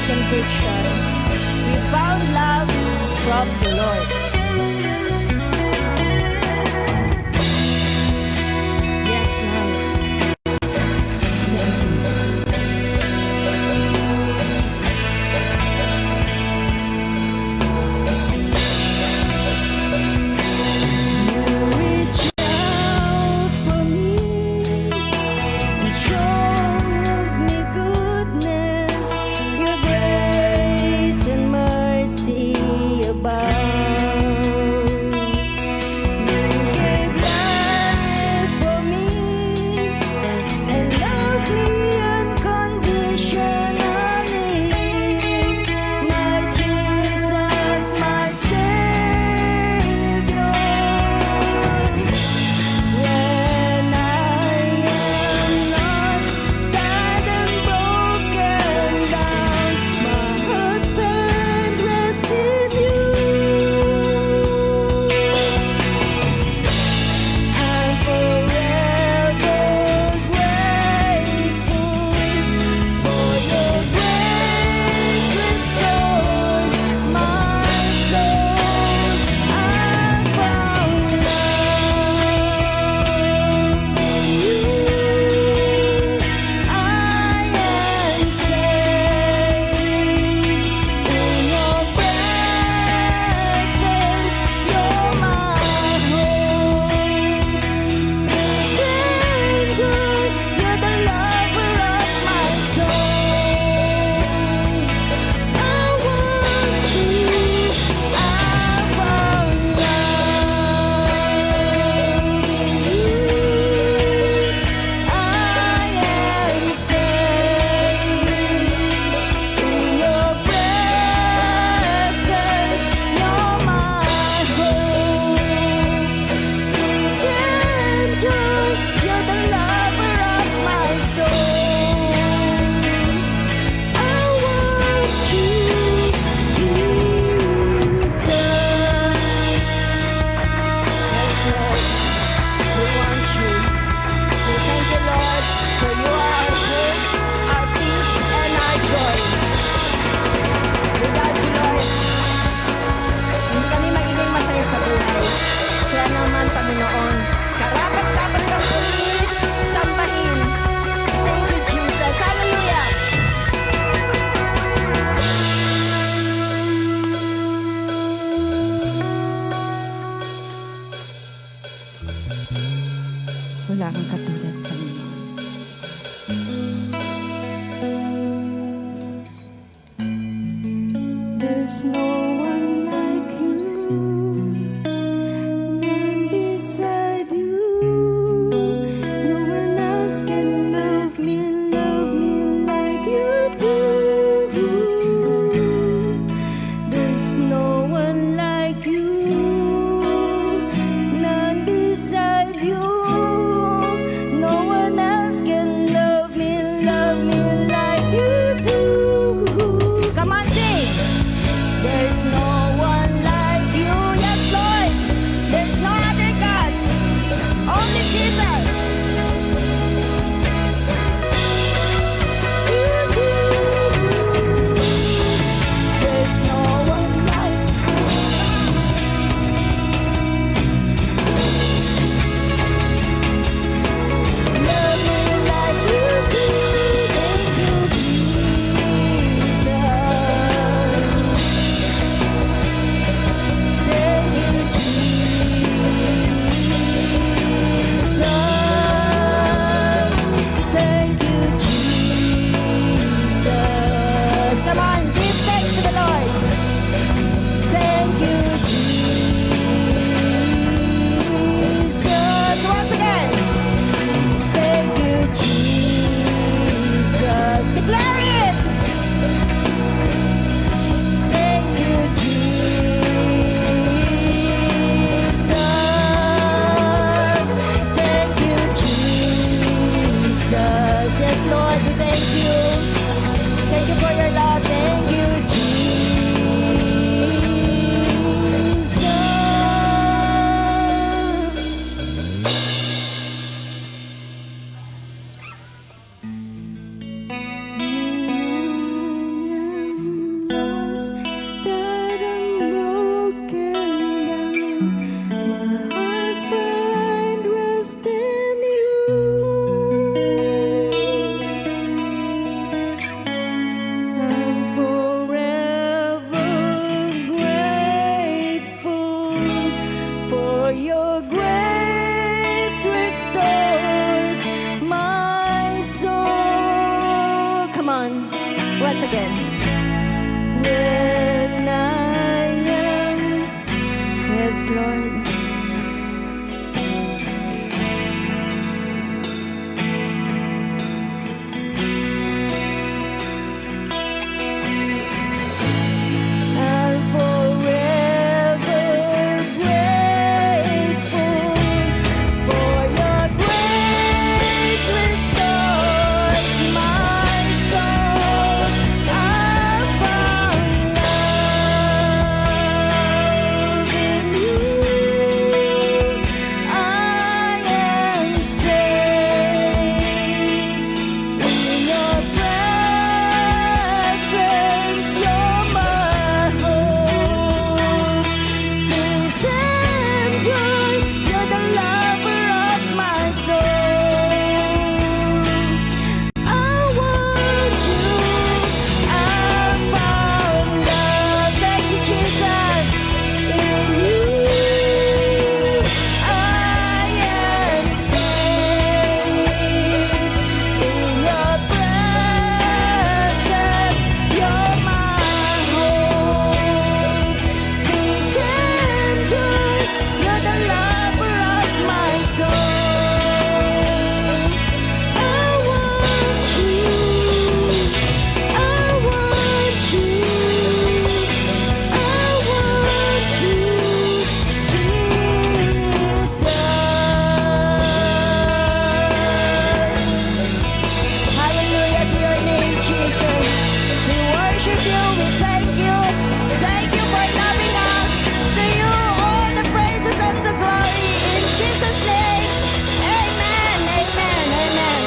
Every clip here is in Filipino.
conviction. We found love from the Lord. Yes, Lord. Wala kang katulad, Panginoon. There's no one like you, none beside you. No one else can love me like you do. There's no one like you, none beside you. again. When I am, yes, Lord. I'm forever grateful for your grace restores my soul. I found love in you. I am saved in your presence. You're my hope. Peace and joy. You're the lover of my soul. I want you. I found love. Thank you, Jesus. In you, I am saved. In your presence, you're my hope. Peace and joy. You're the lover of my soul. I want you. I want you. I want you, Jesus. Hallelujah to your name, Jesus. We worship you. We thank you. Thank you for loving us. To you all the praises and the glory. In Jesus' name, amen, amen, amen.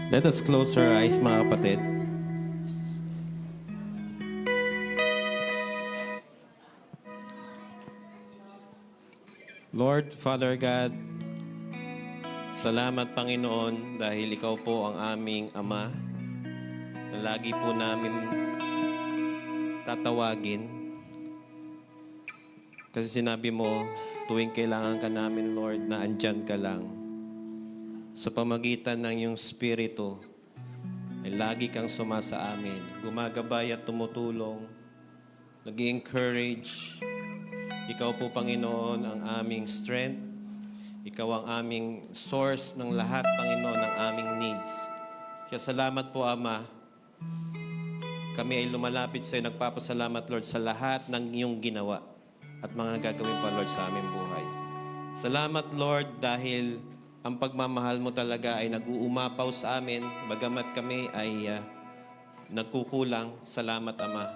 Let us close our eyes, mga kapatid. Lord, Father God, salamat Panginoon dahil Ikaw po ang aming Ama na lagi po namin tatawagin. Kasi sinabi mo, tuwing kailangan ka namin, Lord, na andyan ka lang. Sa pamagitan ng iyong Espiritu, ay lagi kang sumasa amin. Gumagabay at tumutulong, nag-encourage. Ikaw po, Panginoon, ang aming strength. Ikaw ang aming source ng lahat, Panginoon, ng aming needs. Kaya salamat po, Ama. Kami ay lumalapit sa iyo. Nagpapasalamat, Lord, sa lahat ng iyong ginawa at mga gagawin pa, Lord, sa aming buhay. Salamat, Lord, dahil ang pagmamahal mo talaga ay nag-uumapaw sa amin, bagamat kami ay nagkukulang. Salamat, Ama.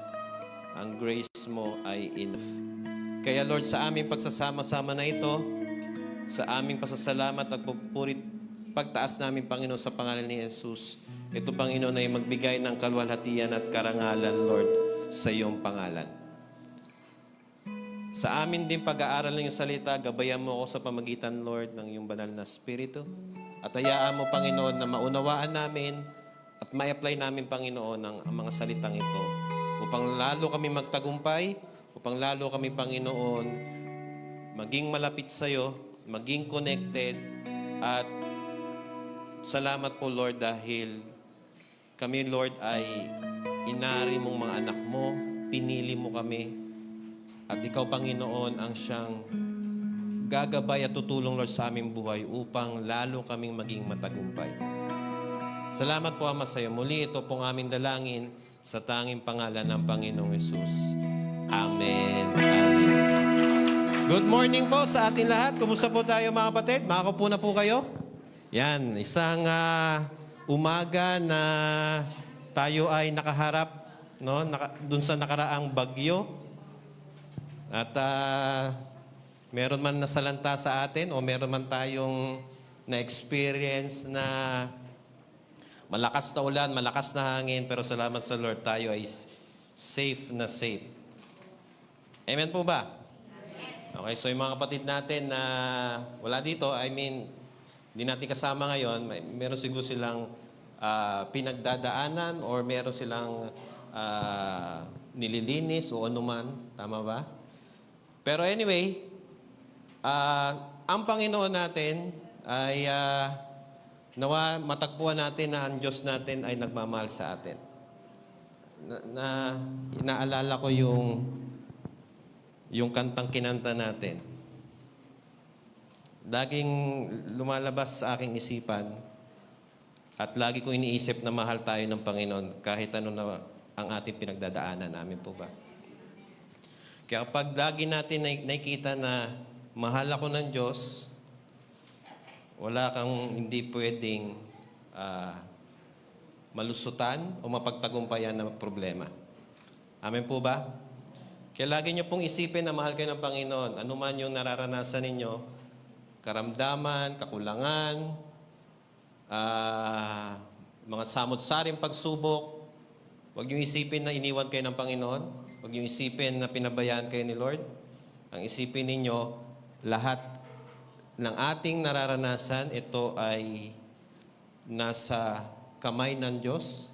Ang grace mo ay enough. Kaya, Lord, sa aming pagsasama-sama na ito, sa aming pasasalamat at pupurit, pagtaas namin, Panginoon, sa pangalan ni Jesus, ito, Panginoon, ay magbigay ng kalwalhatian at karangalan, Lord, sa iyong pangalan. Sa amin din pag-aaral ng iyong salita, gabayan mo ako sa pamagitan, Lord, ng iyong banal na Espiritu. At hayaan mo, Panginoon, na maunawaan namin at ma-apply namin, Panginoon, ang mga salitang ito. Upang lalo kami magtagumpay, upang lalo kami, Panginoon, maging malapit sa iyo, maging connected. At salamat po, Lord, dahil kami, Lord, ay inari mong mga anak mo, pinili mo kami. At ikaw, Panginoon, ang siyang gagabay at tutulong, Lord, sa aming buhay upang lalo kaming maging matagumpay. Salamat po, Ama, sa iyo. Muli, ito pong aming dalangin sa tanging pangalan ng Panginoong Jesus. Amen. Amen. Good morning po sa atin lahat. Kumusta po tayo, mga kapatid? Makakaupo na po kayo? Yan, isang umaga na tayo ay nakaharap, no, dun sa nakaraang bagyo. At meron man nasalanta sa atin o meron man tayong na-experience na malakas na ulan, malakas na hangin, pero salamat sa Lord, tayo ay safe na safe. Amen po ba? Okay, so yung mga kapatid natin na wala dito, hindi natin kasama ngayon, meron siguro silang pinagdadaanan or meron silang nililinis o anuman. Tama ba? Pero anyway, ang Panginoon natin ay nawa matagpuan natin na ang Diyos natin ay nagmamahal sa atin. Inaalala ko yung kantang kinanta natin. Laging lumalabas sa aking isipan at lagi ko iniisip na mahal tayo ng Panginoon kahit ano na ang ating pinagdadaanan. Amin po ba? Kaya pag lagi natin nakikita na mahal ako ng Diyos, wala kang hindi pwedeng malusutan o mapagtagumpayan ng problema. Amen po ba? Kaya lagi niyo pong isipin na mahal kayo ng Panginoon. Ano man yung nararanasan ninyo, karamdaman, kakulangan, mga samot-saring pagsubok, huwag niyo isipin na iniwan kayo ng Panginoon. Huwag niyo isipin na pinabayaan kayo ni Lord. Ang isipin ninyo, lahat ng ating nararanasan, ito ay nasa kamay ng Diyos.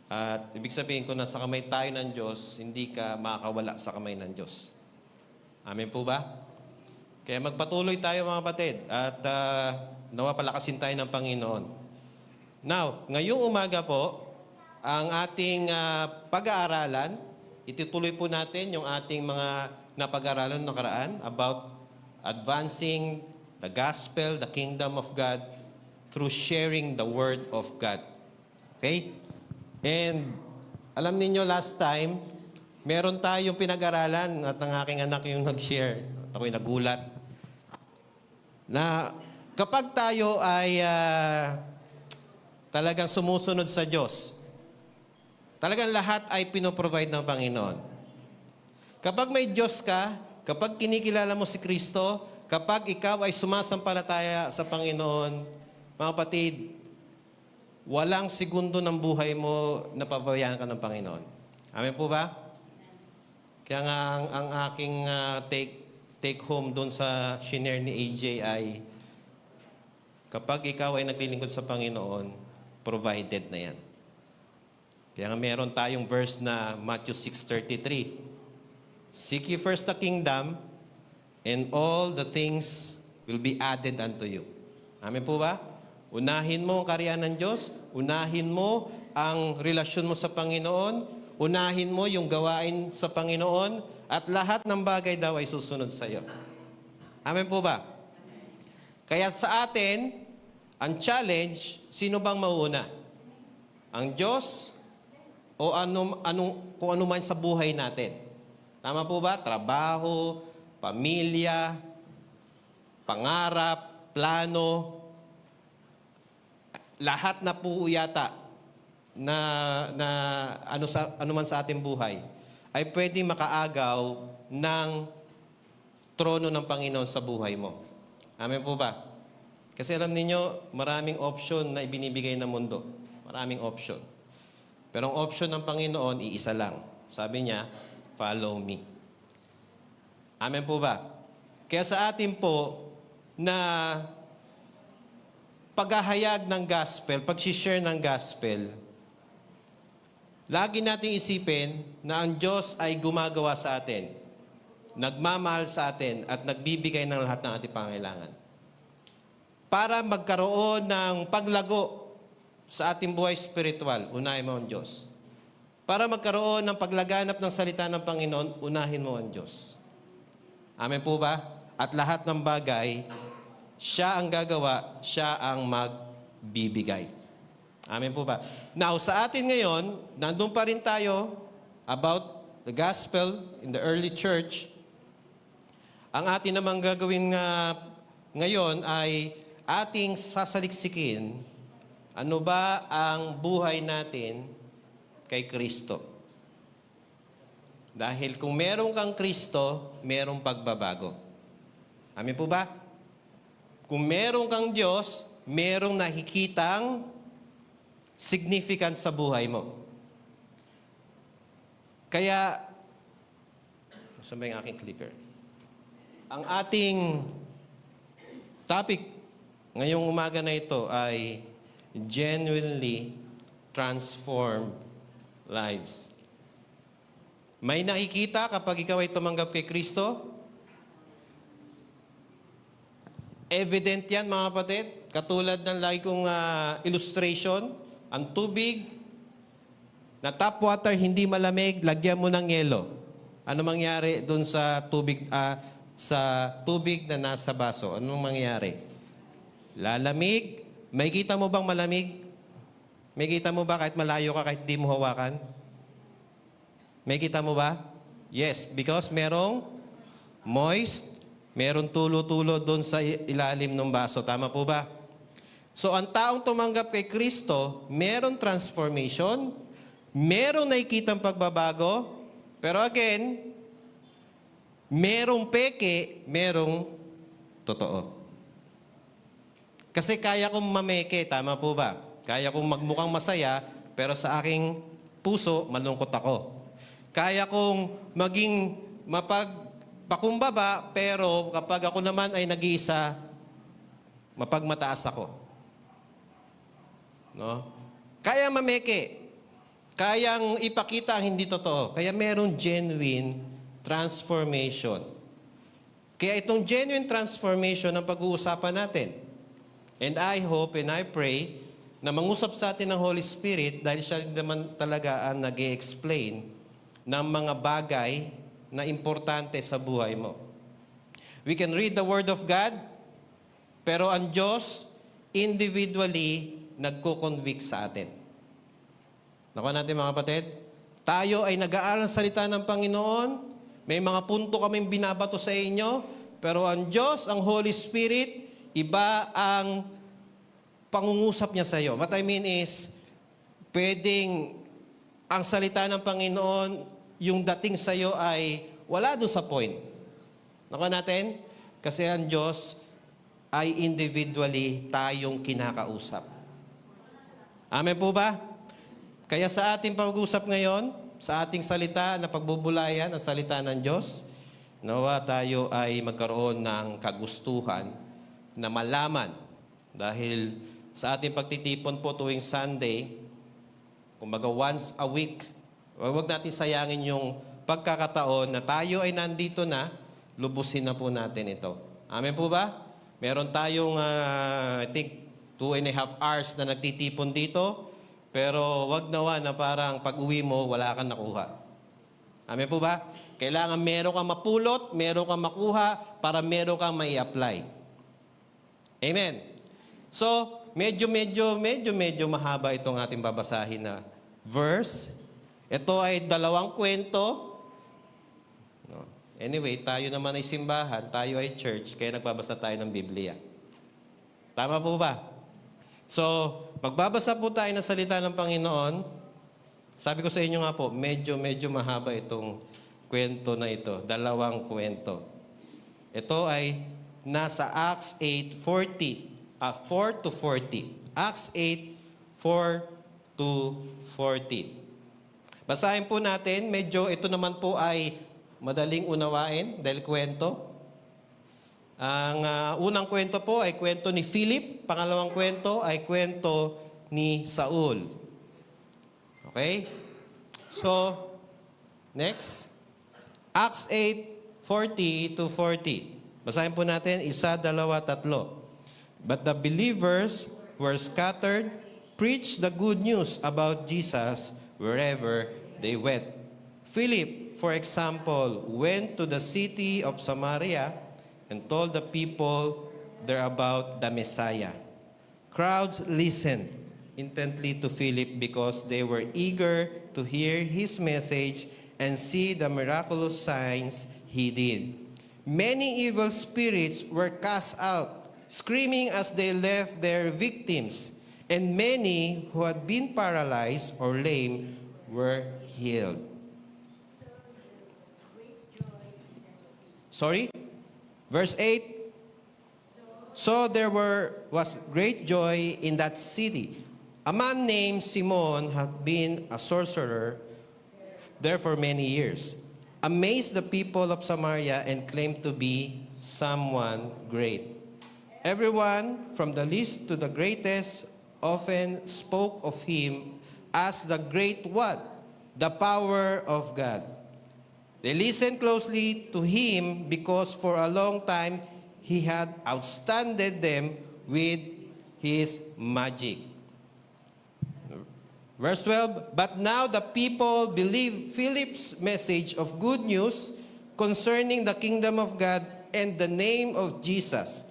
At ibig sabihin, kung nasa kamay tayo ng Diyos, hindi ka makakawala sa kamay ng Diyos. Amen po ba? Kaya magpatuloy tayo mga kapatid at nawa palakasin tayo ng Panginoon. Now, ngayong umaga po, ang ating pag-aaralan, itutuloy po natin yung ating mga napag-aaralan ng nakaraan about advancing the gospel, the kingdom of God, through sharing the word of God. Okay? And alam niyo last time, meron tayong pinag-aralan at ang aking anak yung nag-share. At ako'y nagulat. Na kapag tayo ay talagang sumusunod sa Diyos, talagang lahat ay pinoprovide ng Panginoon. Kapag may Diyos ka, kapag kinikilala mo si Kristo, kapag ikaw ay sumasampalataya sa Panginoon, mga kapatid, walang segundo ng buhay mo na pababayaan ka ng Panginoon. Amen po ba? Kaya nga ang aking take home doon sa shinare ni AJ ay kapag ikaw ay naglilingkod sa Panginoon, provided na yan. Kaya nga meron tayong verse na Matthew 6:33. Seek ye first the kingdom, and all the things will be added unto you. Amen po ba? Unahin mo ang karyan ng Diyos, unahin mo ang relasyon mo sa Panginoon, unahin mo yung gawain sa Panginoon, at lahat ng bagay daw ay susunod sa iyo. Amen po ba? Kaya sa atin, ang challenge, sino bang mauuna? Ang Diyos o kung ano man sa buhay natin? Tama po ba? Trabaho, pamilya, pangarap, plano, lahat na po yata na ano man sa ating buhay ay pwedeng makaagaw ng trono ng Panginoon sa buhay mo. Amen po ba? Kasi alam niyo, maraming option na ibinibigay ng mundo. Maraming option. Pero ang option ng Panginoon, iisa lang. Sabi niya, follow me. Amen po ba? Kaya sa atin po na paghahayag ng gospel, pag-share ng gospel, lagi nating isipin na ang Diyos ay gumagawa sa atin, nagmamahal sa atin, at nagbibigay ng lahat ng ating pangailangan. Para magkaroon ng paglago sa ating buhay spiritual, unahin mo ang Diyos. Para magkaroon ng paglaganap ng salita ng Panginoon, unahin mo ang Diyos. Amen po ba? At lahat ng bagay, siya ang gagawa, siya ang magbibigay. Amen po ba? Now, sa atin ngayon, nandun pa rin tayo about the gospel in the early church. Ang atin namang gagawin ngayon ay ating sasaliksikin ano ba ang buhay natin kay Kristo. Dahil kung meron kang Kristo, merong pagbabago. Amen po ba? Kung meron kang Diyos, merong nakikitang significant sa buhay mo. Kaya, Saan ba yung aking clicker? Ang ating topic ngayong umaga na ito ay genuinely transformed lives. May nakikita kapag ikaw ay tumanggap kay Kristo? Evident yan, mga kapatid. Katulad ng lagi kong illustration, ang tubig na tap water, hindi malamig, lagyan mo ng yelo. Ano mangyari doon sa tubig na nasa baso? Anong mangyari? Lalamig. May kita mo bang malamig? May kita mo ba kahit malayo ka, kahit di mo hawakan? May kita mo ba? Yes, because merong moist, merong tulo-tulo doon sa ilalim ng baso. Tama po ba? So, ang taong tumanggap kay Kristo, merong transformation, merong nakikitang pagbabago, pero again, merong peke, merong totoo. Kasi kaya kong mameke, tama po ba? Kaya kong magmukhang masaya, pero sa aking puso, malungkot ako. Kaya kong maging mapagpakumbaba, pero kapag ako naman ay nag-iisa, mapagmataas ako. No? Kaya mameke. Kayang ipakita ang hindi totoo. Kaya merong genuine transformation. Kaya itong genuine transformation ang pag-uusapan natin. And I hope and I pray na mangusap sa atin ng Holy Spirit dahil siya naman talaga ang nag-i-explain ng mga bagay na importante sa buhay mo. We can read the Word of God, pero ang Diyos individually nagko-convict sa atin. Nakuha natin mga kapatid, tayo ay nag-aaral ng salita ng Panginoon, may mga punto kaming binabato sa inyo, pero ang Diyos, ang Holy Spirit, iba ang pangungusap niya sa iyo. What I mean is, pwedeng ang salita ng Panginoon, yung dating sa iyo ay wala doon sa point. Nakuha natin? Kasi ang Diyos ay individually tayong kinakausap. Amen po ba? Kaya sa ating pag-usap ngayon, sa ating salita na pagbubulayan, ang salita ng Diyos, nawa tayo ay magkaroon ng kagustuhan na malaman. Dahil sa ating pagtitipon po tuwing Sunday, kumbaga once a week, huwag natin sayangin yung pagkakataon na tayo ay nandito na, lubusin na po natin ito. Amen po ba? Meron tayong, I think, 2.5 hours na nagtitipon dito, pero wag nawa na parang pag-uwi mo, wala kang nakuha. Amen po ba? Kailangan meron kang mapulot, meron kang makuha, para meron kang mai-apply. Amen. So, medyo mahaba itong ating babasahin na verse. Ito ay 2 kwento. No. Anyway, tayo naman ay simbahan, tayo ay church, kaya nagbabasa tayo ng Biblia. Tama po ba? So, magbabasa po tayo ng salita ng Panginoon. Sabi ko sa inyo nga po, medyo mahaba itong kwento na ito. 2 kwento. Ito ay nasa Acts 8:40, 4 to 40. Acts 8, 4 to 40. Basahin po natin. Medyo ito naman po ay madaling unawain dahil kwento. Ang unang kwento po ay kwento ni Philip. Pangalawang kwento ay kwento ni Saul. Okay? So, next. Acts 8:40 to 40. Basahin po natin, 1, 2, 3. But the believers were scattered, preached the good news about Jesus wherever they went. Philip, for example, went to the city of Samaria and told the people there about the Messiah. Crowds listened intently to Philip because they were eager to hear his message and see the miraculous signs he did. Many evil spirits were cast out, screaming as they left their victims, and many who had been paralyzed or lame were healed. Sorry? Verse 8. So there was great joy in that city. A man named Simon had been a sorcerer there for many years. amazed the people of Samaria and claimed to be someone great. Everyone, from the least to the greatest, often spoke of him as the great one, the power of God. They listened closely to him because for a long time he had outstanded them with his magic. Verse 12, but now the people believe Philip's message of good news concerning the kingdom of God and the name of Jesus.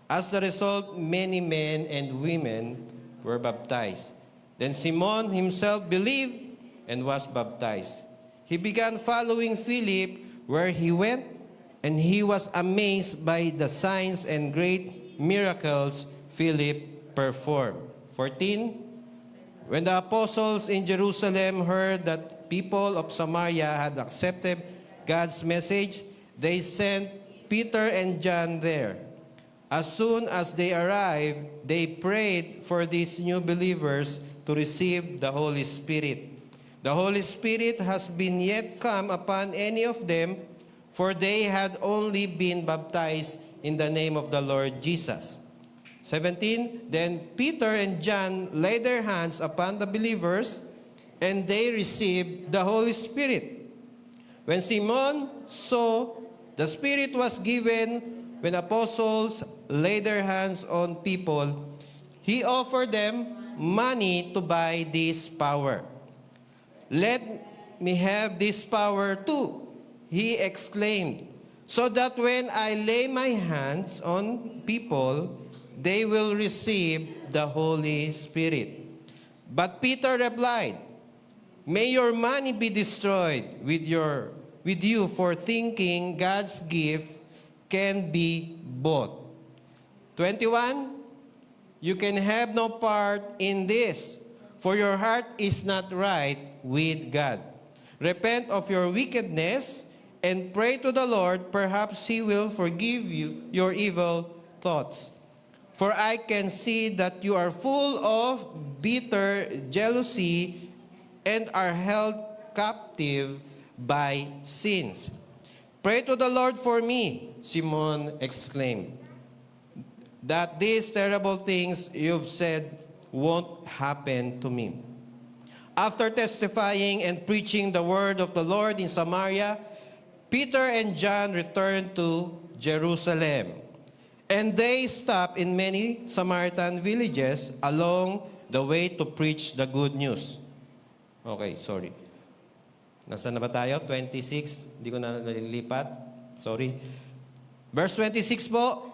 As a result, many men and women were baptized. Then Simon himself believed and was baptized. He began following Philip where he went, and he was amazed by the signs and great miracles Philip performed. 14, when the apostles in Jerusalem heard that people of Samaria had accepted God's message, they sent Peter and John there. As soon as they arrived, they prayed for these new believers to receive the Holy Spirit. The Holy Spirit has been yet come upon any of them, for they had only been baptized in the name of the Lord Jesus. 17, then Peter and John laid their hands upon the believers, and they received the Holy Spirit. When Simon saw the Spirit was given when apostles laid their hands on people, he offered them money to buy this power. Let me have this power too, he exclaimed, so that when I lay my hands on people, they will receive the Holy Spirit. But Peter replied, may your money be destroyed with you for thinking God's gift can be both. 21, you can have no part in this, for your heart is not right with God. Repent of your wickedness and pray to the Lord, perhaps He will forgive you your evil thoughts. For I can see that you are full of bitter jealousy and are held captive by sins. Pray to the Lord for me, Simon exclaimed, that these terrible things you've said won't happen to me. After testifying and preaching the word of the Lord in Samaria, Peter and John returned to Jerusalem. And they stopped in many Samaritan villages along the way to preach the good news. Okay, sorry. Nasaan na ba tayo? 26. Hindi ko na nalilipat. Sorry. Verse 26 po.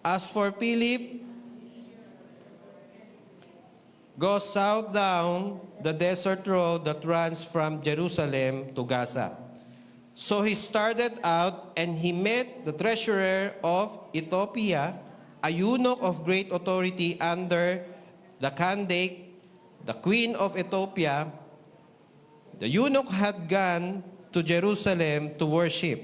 As for Philip, go south down the desert road that runs from Jerusalem to Gaza. So he started out and he met the treasurer of Ethiopia, a eunuch of great authority under the Candace, the queen of Ethiopia. The eunuch had gone to Jerusalem to worship,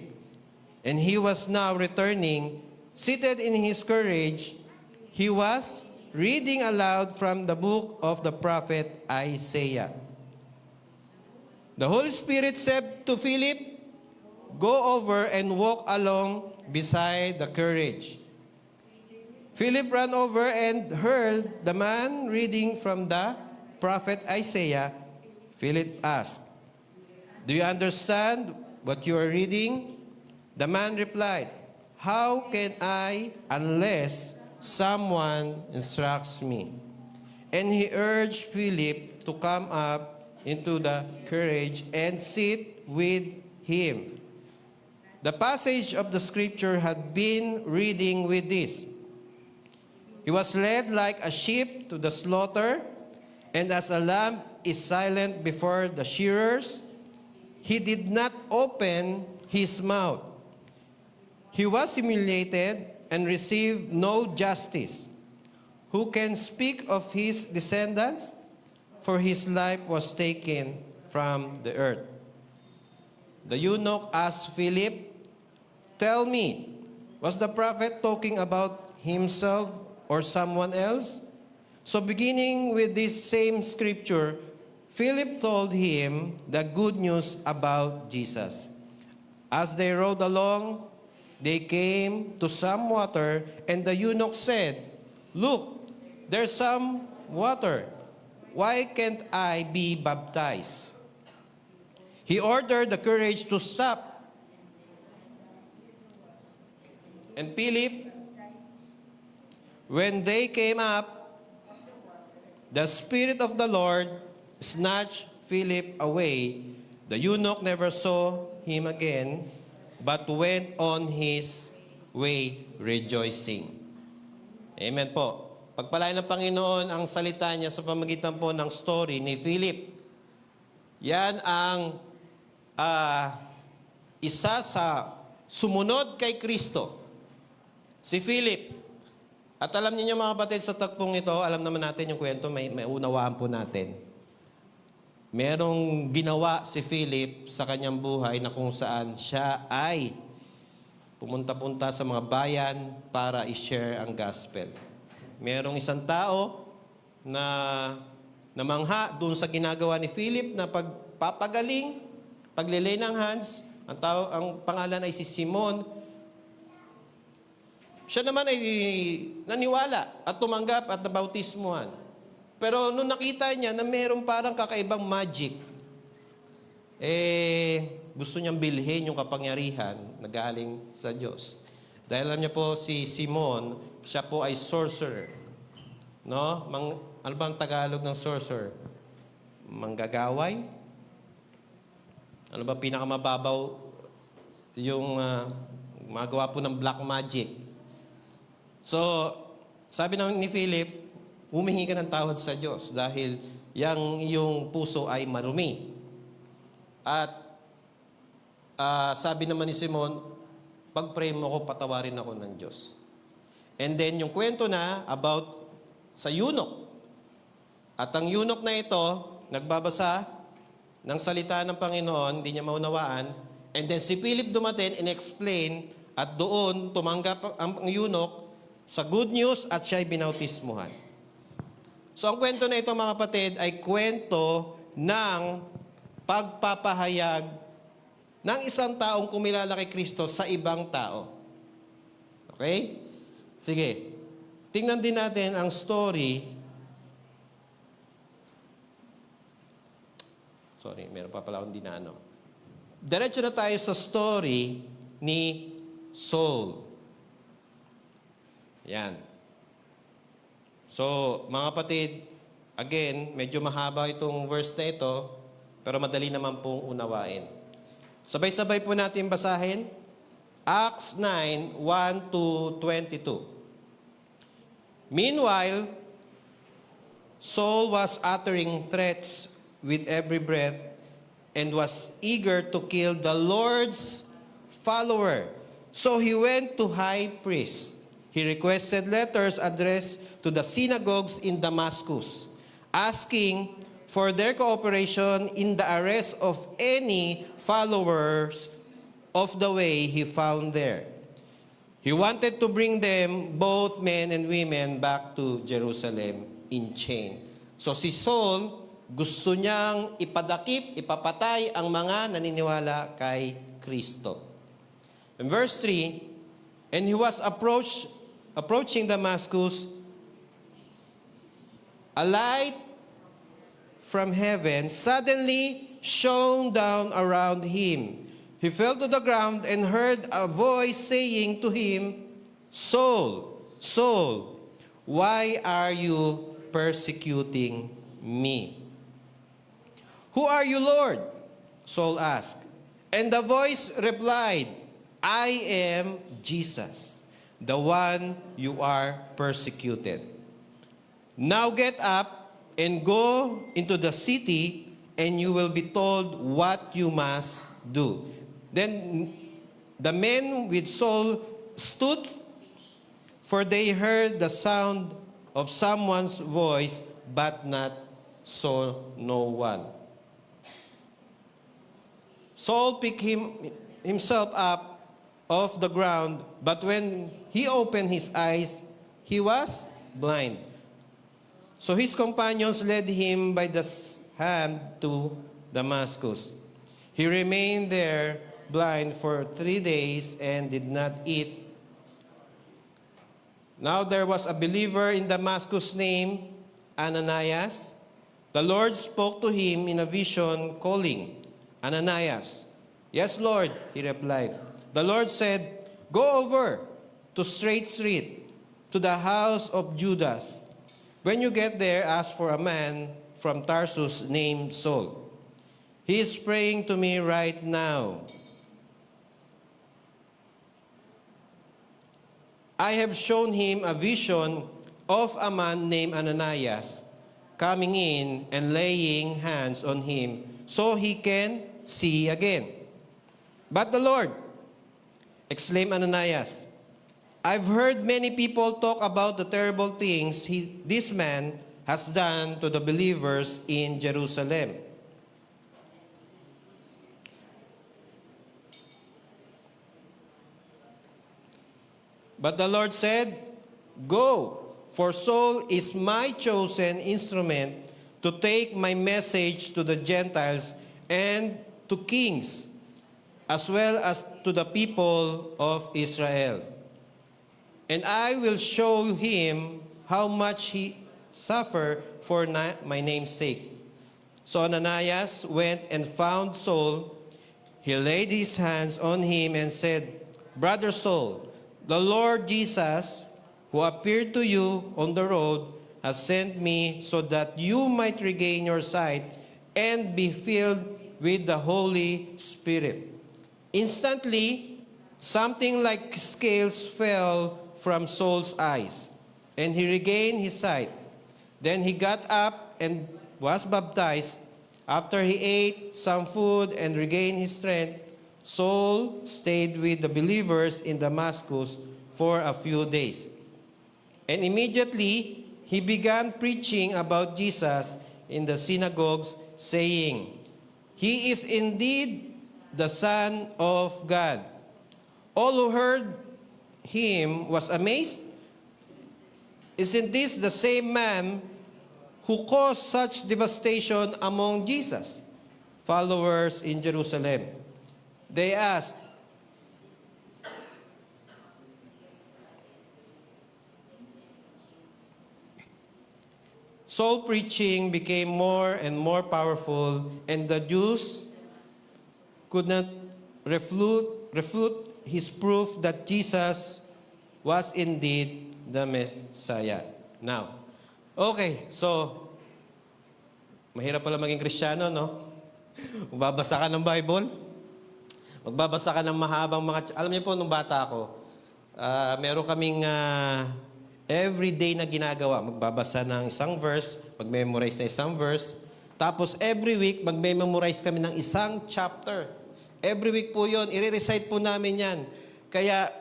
and he was now returning. Seated in his carriage, he was reading aloud from the book of the prophet Isaiah. The Holy Spirit said to Philip, go over and walk along beside the carriage. Philip ran over and heard the man reading from the prophet Isaiah. Philip asked, do you understand what you are reading? The man replied, how can I unless someone instructs me? And he urged Philip to come up into the carriage and sit with him. The passage of the scripture had been reading with this. He was led like a sheep to the slaughter, and as a lamb is silent before the shearers, he did not open his mouth. He was humiliated and received no justice. Who can speak of his descendants? For his life was taken from the earth. The eunuch asked Philip, tell me, was the prophet talking about himself or someone else? So beginning with this same scripture, Philip told him the good news about Jesus. As they rode along, they came to some water, and the eunuch said, "Look, there's some water. Why can't I be baptized?" He ordered the carriage to stop. And Philip, when they came up, the Spirit of the Lord snatched Philip away. The eunuch never saw him again, but went on his way rejoicing. Amen po. Pagpalain ng Panginoon ang salita niya sa pamagitan po ng story ni Philip. Yan ang isa sa sumunod kay Kristo. Si Philip. At alam niyo mga kapatid, sa tagpong ito, alam naman natin yung kwento, may unawaan po natin. Merong ginawa si Philip sa kanyang buhay na kung saan siya ay pumunta-punta sa mga bayan para i-share ang gospel. Merong isang tao na namangha doon sa ginagawa ni Philip na pagpapagaling, paglilay ng hands. Ang pangalan ay si Simon. Siya naman ay naniwala at tumanggap at nabautismuhan. Pero nung nakita niya na mayroong parang kakaibang magic, gusto niyang bilhin yung kapangyarihan na galing sa Diyos. Dahil alam niya po si Simon, siya po ay sorcerer. No? Ano ba ang Tagalog ng sorcerer? Manggagaway? Ano ba pinakamababaw yung magawa po ng black magic? So, sabi ni Philip, humingi ka ng tawad sa Diyos dahil yung iyong puso ay marumi. At sabi naman ni Simon, pag-pray mo ko, patawarin ako ng Diyos. And then yung kwento na about sa eunuch. At ang eunuch na ito, nagbabasa ng salita ng Panginoon, hindi niya maunawaan. And then si Philip dumating and explain at doon tumanggap ang eunuch sa good news at siya'y binautismuhan. So ang kwento na ito mga kapatid ay kwento ng pagpapahayag ng isang taong kumilala kay Kristo sa ibang tao. Okay? Sige. Tingnan din natin ang story. Sorry, meron pa pala akong dinano. Diretso na tayo sa story ni Saul. Yan. So, mga kapatid, again, medyo mahaba itong verse na ito, pero madali naman pong unawain. Sabay-sabay po natin basahin. Acts 9, 1 to 22. Meanwhile, Saul was uttering threats with every breath and was eager to kill the Lord's follower. So he went to high priest. He requested letters addressed to the synagogues in Damascus, asking for their cooperation in the arrest of any followers of the way he found there. He wanted to bring them, both men and women, back to Jerusalem in chain. So si Saul, gusto niyang ipadakip, ipapatay ang mga naniniwala kay Kristo. In verse 3, and he was approaching Damascus, a light from heaven suddenly shone down around him. He fell to the ground and heard a voice saying to him, Saul, Saul, why are you persecuting me? Who are you, Lord? Saul asked. And the voice replied, I am Jesus, the one you are persecuted. Now get up and go into the city, and you will be told what you must do. Then the men with Saul stood, for they heard the sound of someone's voice, but not saw no one. Saul picked himself up off the ground, but when he opened his eyes, he was blind. So his companions led him by the hand to Damascus. He remained there blind for 3 days and did not eat. Now there was a believer in Damascus named Ananias. The Lord spoke to him in a vision, calling, Ananias. Yes, Lord, he replied. The Lord said, go over to Straight Street, to the house of Judas. When you get there, ask for a man from Tarsus named Saul. He is praying to me right now. I have shown him a vision of a man named Ananias coming in and laying hands on him so he can see again. But the Lord, exclaimed Ananias, I've heard many people talk about the terrible things this man has done to the believers in Jerusalem. But the Lord said, go, for Saul is my chosen instrument to take my message to the Gentiles and to kings, as well as to the people of Israel. And I will show him how much he suffered for my name's sake. So Ananias went and found Saul. He laid his hands on him and said, Brother Saul, the Lord Jesus, who appeared to you on the road, has sent me so that you might regain your sight and be filled with the Holy Spirit. Instantly, something like scales fell from Saul's eyes, and he regained his sight. Then he got up and was baptized. After he ate some food and regained his strength, Saul stayed with the believers in Damascus for a few days. And immediately he began preaching about Jesus in the synagogues, saying, He is indeed the Son of God. All who heard him was amazed. Isn't this the same man who caused such devastation among Jesus' followers in Jerusalem? They asked, Saul's preaching became more and more powerful, and the Jews could not refute his proof that Jesus was indeed the Messiah. Now, okay, so, mahirap pala maging Kristiyano, no? Magbabasa ka ng Bible, magbabasa ka ng mahabang mga... Alam niyo po, nung bata ako, meron kaming everyday na ginagawa. Magbabasa ng isang verse, mag-memorize na isang verse, tapos every week, mag-memorize kami ng isang chapter. Every week po yun, i-recite po namin yan. Kaya,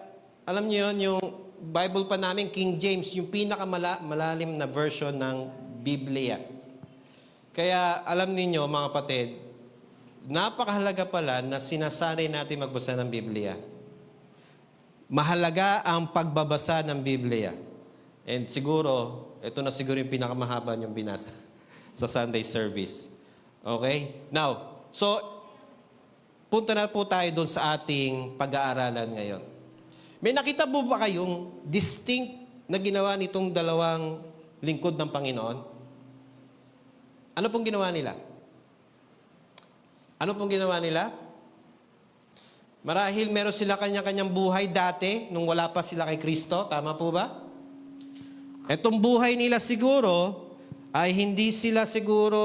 alam niyo yun, yung Bible pa namin, King James, yung pinakamalalim na version ng Biblia. Kaya, alam niyo mga kapatid, napakahalaga pala na sinasanay natin magbasa ng Biblia. Mahalaga ang pagbabasa ng Biblia. And siguro, ito na siguro yung pinakamahaba niyong binasa sa Sunday service. Okay? Now, so, punta na po tayo doon sa ating pag-aaralan ngayon. May nakita po ba kayong distinct na ginawa nitong dalawang lingkod ng Panginoon? Ano pong ginawa nila? Ano pong ginawa nila? Marahil meron sila kanya-kanyang buhay dati nung wala pa sila kay Kristo. Tama po ba? Etong buhay nila siguro ay hindi sila siguro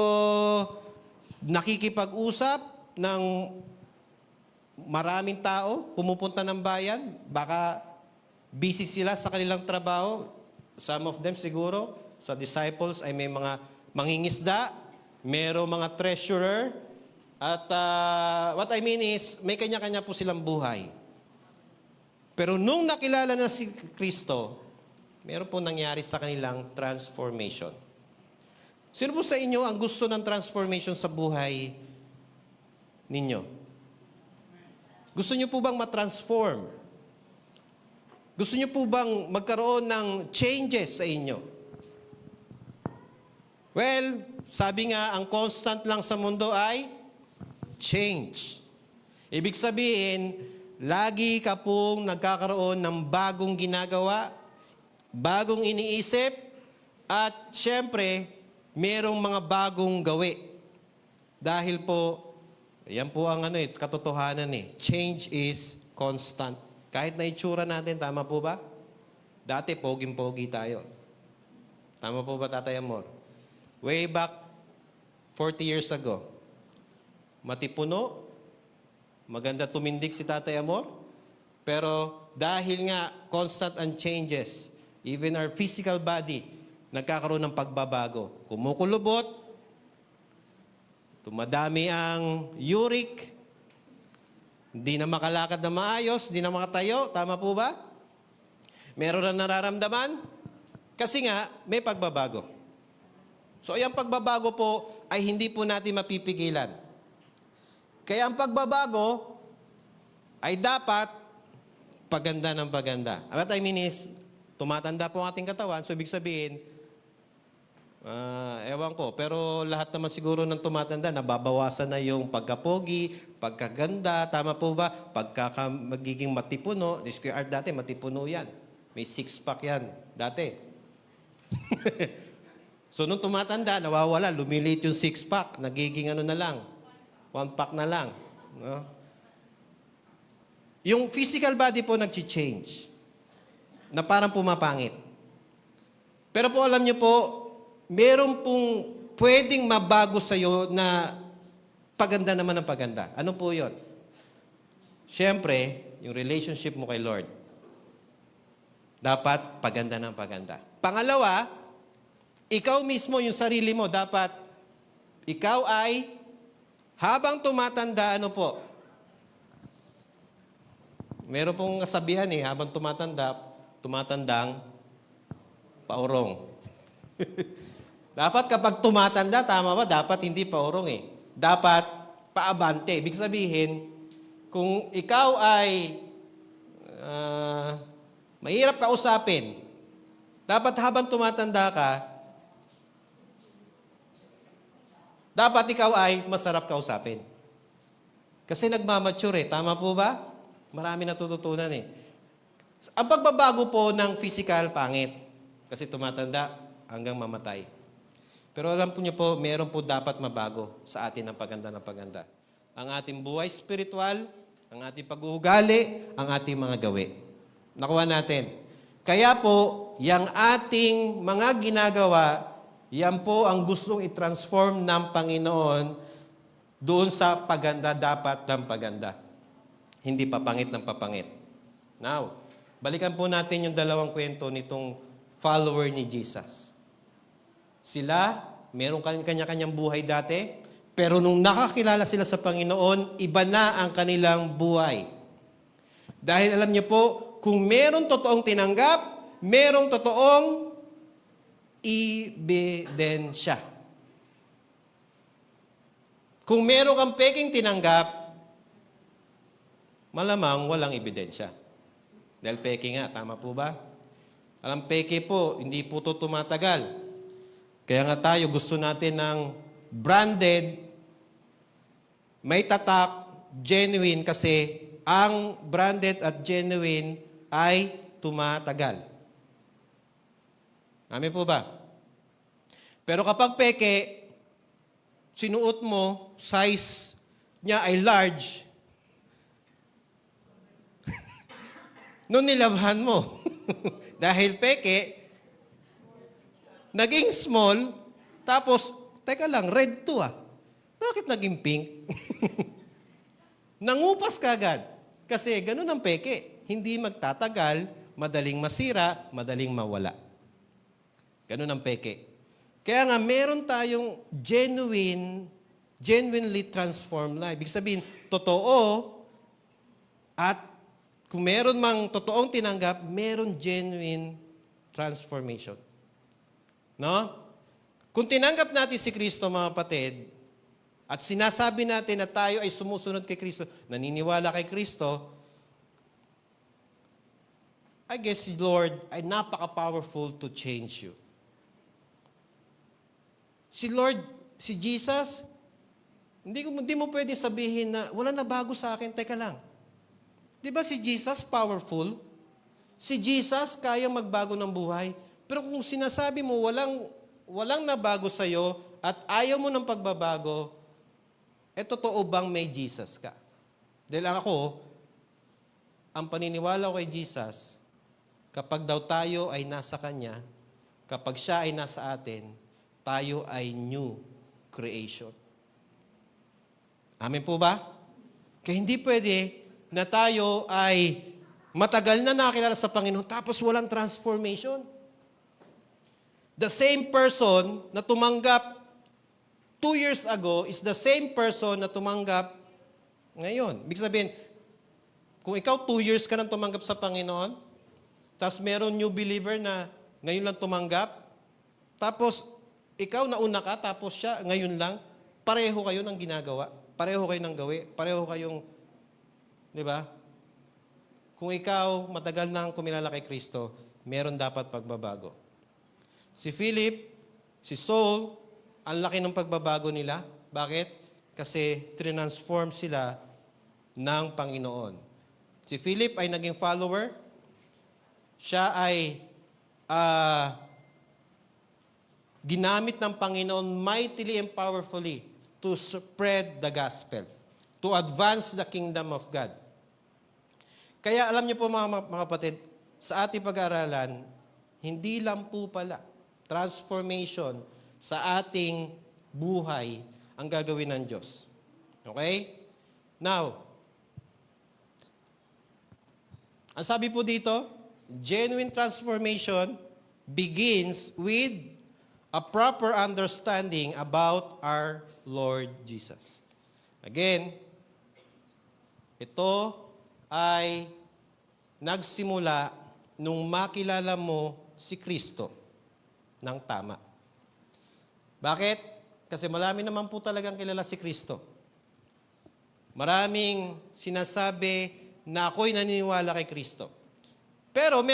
nakikipag-usap ng maraming tao, pumupunta ng bayan. Baka busy sila sa kanilang trabaho. Some of them siguro, sa disciples ay may mga mangingisda, mayroong mga treasurer, at what I mean is, may kanya-kanya po silang buhay. Pero nung nakilala na si Kristo, meron po nangyari sa kanilang transformation. Sino po sa inyo ang gusto ng transformation sa buhay ninyo? Gusto niyo po bang matransform? Gusto niyo po bang magkaroon ng changes sa inyo? Well, sabi nga, ang constant lang sa mundo ay change. Ibig sabihin, lagi ka pong nagkakaroon ng bagong ginagawa, bagong iniisip, at syempre, merong mga bagong gawi. Dahil po, yan po ang katotohanan Change is constant. Kahit na itsura natin, tama po ba? Dati, poging-pogi tayo. Tama po ba, Tatay Amor? Way back 40 years ago, matipuno, maganda tumindig si Tatay Amor, pero dahil nga constant ang changes, even our physical body, nagkakaroon ng pagbabago. Kumukulubot, tumadami ang uric, hindi na makalakad na maayos, hindi na makatayo. Tama po ba? Meron na nararamdaman? Kasi nga, may pagbabago. So, yung pagbabago po ay hindi po natin mapipigilan. Kaya ang pagbabago ay dapat paganda ng paganda. What I mean is, tumatanda po ang ating katawan, so ibig sabihin, ewan ko, pero lahat naman siguro ng tumatanda, nababawasan na yung pagkapogi, pagkaganda, tama po ba? Magiging matipuno, this Kuya Art dati, matipuno yan. May six-pack yan, dati. So, nung tumatanda, nawawala, lumiliit yung six-pack, nagiging na lang, one-pack na lang. No? Yung physical body po nag-change, na parang pumapangit. Pero po alam niyo po, meron pong pwedeng mabago sa'yo na paganda naman ng paganda. Ano po yun? Siyempre, yung relationship mo kay Lord. Dapat paganda ng paganda. Pangalawa, ikaw mismo, yung sarili mo, dapat ikaw ay habang tumatanda, meron pong kasabihan habang tumatandang paurong. Dapat kapag tumatanda, tama ba? Dapat hindi paurong Dapat paabante. Ibig sabihin, kung ikaw ay mahirap kausapin, dapat habang tumatanda ka, dapat ikaw ay masarap kausapin. Kasi nagmamature Tama po ba? Marami natututunan Ang pagbabago po ng physical, pangit. Kasi tumatanda hanggang mamatay. Pero alam po niyo po, meron po dapat mabago sa atin ang paganda ng paganda. Ang ating buhay spiritual, ang ating pag-uugali, ang ating mga gawi. Nakuha natin. Kaya po, yung ating mga ginagawa, yan po ang gustong i-transform ng Panginoon doon sa paganda dapat ng paganda. Hindi papangit ng papangit. Now, balikan po natin yung dalawang kwento nitong follower ni Jesus. Sila, meron kanya-kanyang buhay dati, pero nung nakakilala sila sa Panginoon, iba na ang kanilang buhay. Dahil alam niyo po, kung meron totoong tinanggap, merong totoong ebidensya. Kung meron kang peking tinanggap, malamang walang ebidensya. Dahil peke nga, tama po ba? Alam, peke po, hindi po ito tumatagal. Kaya nga tayo, gusto natin ng branded, may tatak, genuine, kasi ang branded at genuine ay tumatagal. Amin po ba? Pero kapag peke, sinuot mo, size niya ay large, nung nilabhan mo, dahil peke, naging small, tapos, teka lang, red to Bakit naging pink? Nangupas kagad. Kasi ganun ang peke. Hindi magtatagal, madaling masira, madaling mawala. Ganun ang peke. Kaya nga, meron tayong genuinely transformed life. Ibig sabihin, totoo, at kung meron mang totoong tinanggap, meron genuine transformation. No? Kung tinanggap natin si Kristo, mga kapatid, at sinasabi natin na tayo ay sumusunod kay Kristo, naniniwala kay Kristo, I guess, Lord, ay napaka-powerful to change you. Si Jesus, Hindi mo pwede sabihin na wala na bago sa akin. Teka lang. Di ba si Jesus powerful? Si Jesus kaya magbago ng buhay. Pero kung sinasabi mo walang nabago sa'yo at ayaw mo ng pagbabago, totoo bang may Jesus ka? Dahil ako, ang paniniwala ko kay Jesus, kapag daw tayo ay nasa Kanya, kapag siya ay nasa atin, tayo ay new creation. Amen po ba? Kaya hindi pwede na tayo ay matagal na nakilala sa Panginoon tapos walang transformation. The same person na tumanggap 2 years ago is the same person na tumanggap ngayon. Ibig sabihin, kung ikaw 2 years ka nang tumanggap sa Panginoon, tapos meron new believer na ngayon lang tumanggap, tapos ikaw nauna ka, tapos siya ngayon lang, pareho kayo ng ginagawa. Pareho kayo ng gawi. Pareho kayong, di ba? Kung ikaw matagal nang kumilala kay Kristo, meron dapat pagbabago. Si Philip, si Saul, ang laki ng pagbabago nila. Bakit? Kasi transform sila ng Panginoon. Si Philip ay naging follower. Siya ay ginamit ng Panginoon mightily and powerfully to spread the gospel, to advance the kingdom of God. Kaya alam niyo po mga kapatid, sa ating pag-aaralan, hindi lang po pala transformation sa ating buhay ang gagawin ng Diyos. Okay? Now, ang sabi po dito, genuine transformation begins with a proper understanding about our Lord Jesus. Again, ito ay nagsimula nung makilala mo si Kristo ng tama. Bakit? Kasi marami naman po talagang kilala si Kristo. Maraming sinasabi na ako'y naniniwala kay Kristo. Pero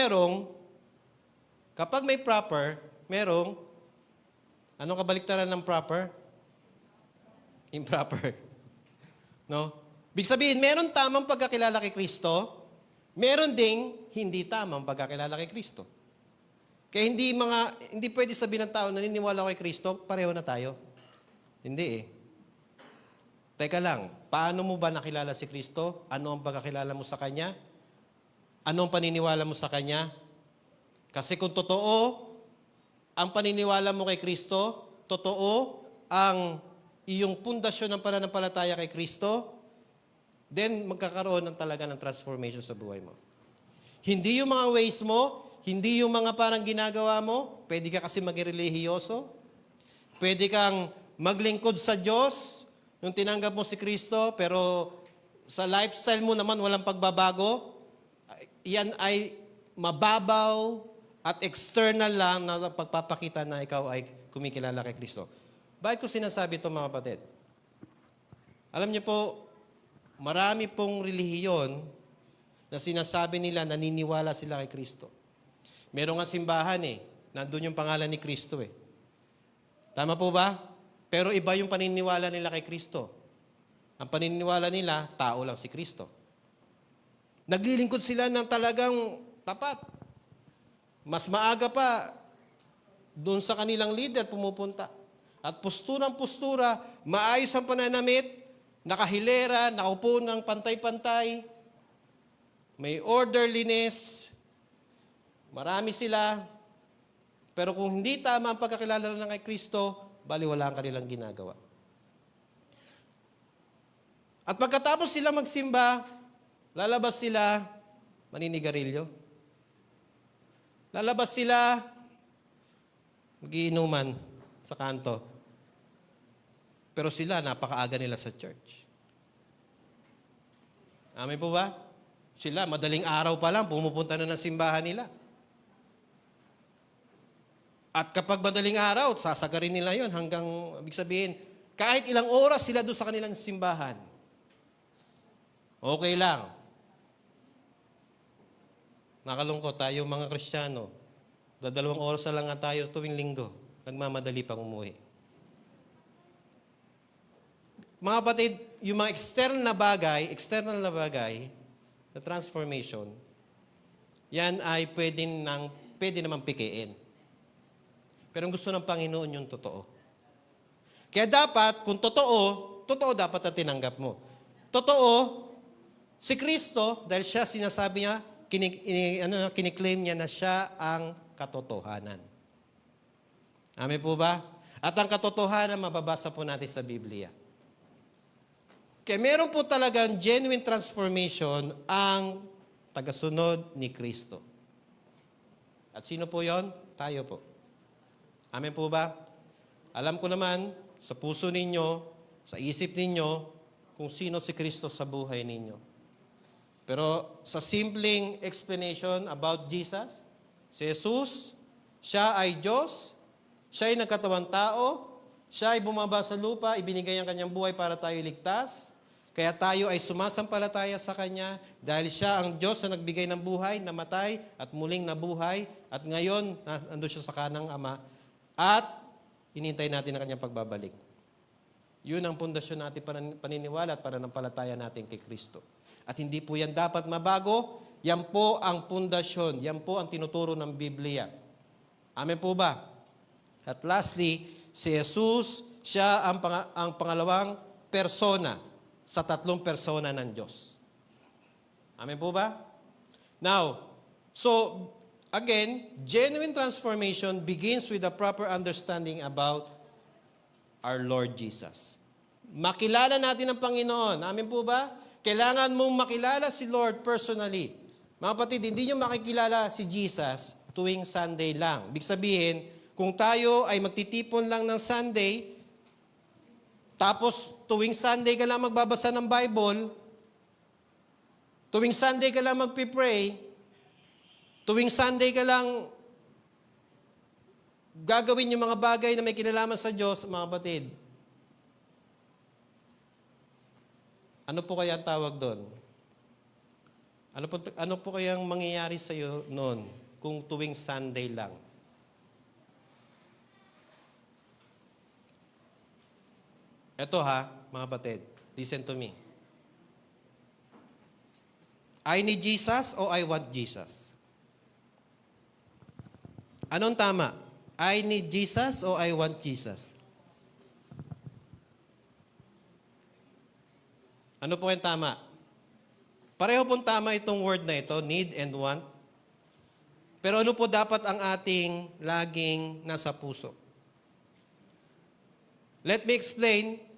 kapag may proper, anong kabaliktaran ng proper? Improper. No? Big sabihin, meron tamang pagkakilala kay Kristo, meron ding hindi tamang pagkakilala kay Kristo. Kaya hindi pwede sabihin ng tao, naniniwala kay Kristo, pareho na tayo. Hindi eh. Teka lang, paano mo ba nakilala si Kristo? Ano ang pagkakilala mo sa Kanya? Ano ang paniniwala mo sa Kanya? Kasi kung totoo, ang paniniwala mo kay Kristo, totoo ang iyong pundasyon ng pananampalataya kay Kristo, then magkakaroon talaga ng transformation sa buhay mo. Hindi yung mga ways mo, hindi yung mga parang ginagawa mo, pwede ka kasi maging relihiyoso, pwede kang maglingkod sa Diyos nung tinanggap mo si Kristo, pero sa lifestyle mo naman walang pagbabago, yan ay mababaw at external lang na pagpapakita na ikaw ay kumikilala kay Kristo. Bakit ko sinasabi ito mga kapatid? Alam niyo po, marami pong relihiyon na sinasabi nila naniniwala sila kay Kristo. Meron nga simbahan nandun yung pangalan ni Kristo Tama po ba? Pero iba yung paniniwala nila kay Kristo. Ang paniniwala nila, tao lang si Kristo. Naglilingkod sila ng talagang tapat. Mas maaga pa, doon sa kanilang leader pumupunta. At posturang-postura, maayos ang pananamit, nakahilera, nakaupo ng pantay-pantay, may orderliness, marami sila. Pero kung hindi tama ang pagkakilala ng kay Kristo, baliwala ang kanilang ginagawa. At pagkatapos sila magsimba, lalabas sila, maninigarilyo. Lalabas sila, magiinuman sa kanto. Pero sila, napakaaga nila sa church. Amen po ba? Sila, madaling araw pa lang, pumupunta na ng simbahan nila. At kapag madaling araw, sasagarin nila yon hanggang, ibig sabihin, kahit ilang oras sila doon sa kanilang simbahan. Okay lang. Nakalungkot tayo mga Kristiyano. 2 oras na lang nga tayo tuwing linggo. Nagmamadali pang umuwi. mga kapatid, yung mga external na bagay, na transformation, yan ay pwede naman pikiin. Pero ang gusto ng Panginoon yung totoo. Kaya dapat, kung totoo dapat na tinanggap mo. Totoo, si Kristo, dahil siya sinasabi niya, kiniklaim niya na siya ang katotohanan. Amen po ba? At ang katotohanan, mababasa po natin sa Biblia. Kaya meron po talagang genuine transformation ang tagasunod ni Kristo. At sino po yon? Tayo po. Amen po ba? Alam ko naman, sa puso ninyo, sa isip ninyo, kung sino si Kristo sa buhay ninyo. Pero sa simpleng explanation about Jesus, si Jesus, siya ay Diyos, siya ay nagkatawang tao, siya ay bumaba sa lupa, ibinigay ang kanyang buhay para tayo ligtas, kaya tayo ay sumasampalataya sa Kanya dahil siya ang Diyos na nagbigay ng buhay, namatay at muling nabuhay at ngayon nandun siya sa kanang Ama at hinintay natin ang Kanyang pagbabalik. Yun ang pundasyon natin paniniwala at pananampalataya natin kay Kristo. At hindi po yan dapat mabago, yan po ang pundasyon, yan po ang tinuturo ng Biblia. Amen po ba? At lastly, si Jesus, siya ang pangalawang persona sa tatlong persona ng Diyos. Amen po ba? Now, so, again, genuine transformation begins with a proper understanding about our Lord Jesus. Makilala natin ang Panginoon. Amen po ba? Kailangan mong makilala si Lord personally. Mga kapatid, hindi nyo makikilala si Jesus tuwing Sunday lang. Ibig sabihin, kung tayo ay magtitipon lang ng Sunday, tapos tuwing Sunday ka lang magbabasa ng Bible, tuwing Sunday ka lang magpipray, tuwing Sunday ka lang gagawin yung mga bagay na may kinalaman sa Diyos, mga kapatid, ano po kaya ang tawag doon? Ano po kayang mangyayari sa iyo noon kung tuwing Sunday lang? Ito ha, mga kapatid, listen to me. I need Jesus o I want Jesus? Anong tama? I need Jesus o I want Jesus? Ano po yung tama? Pareho pong tama itong word na ito, need and want. Pero ano po dapat ang ating laging nasa puso? Let me explain.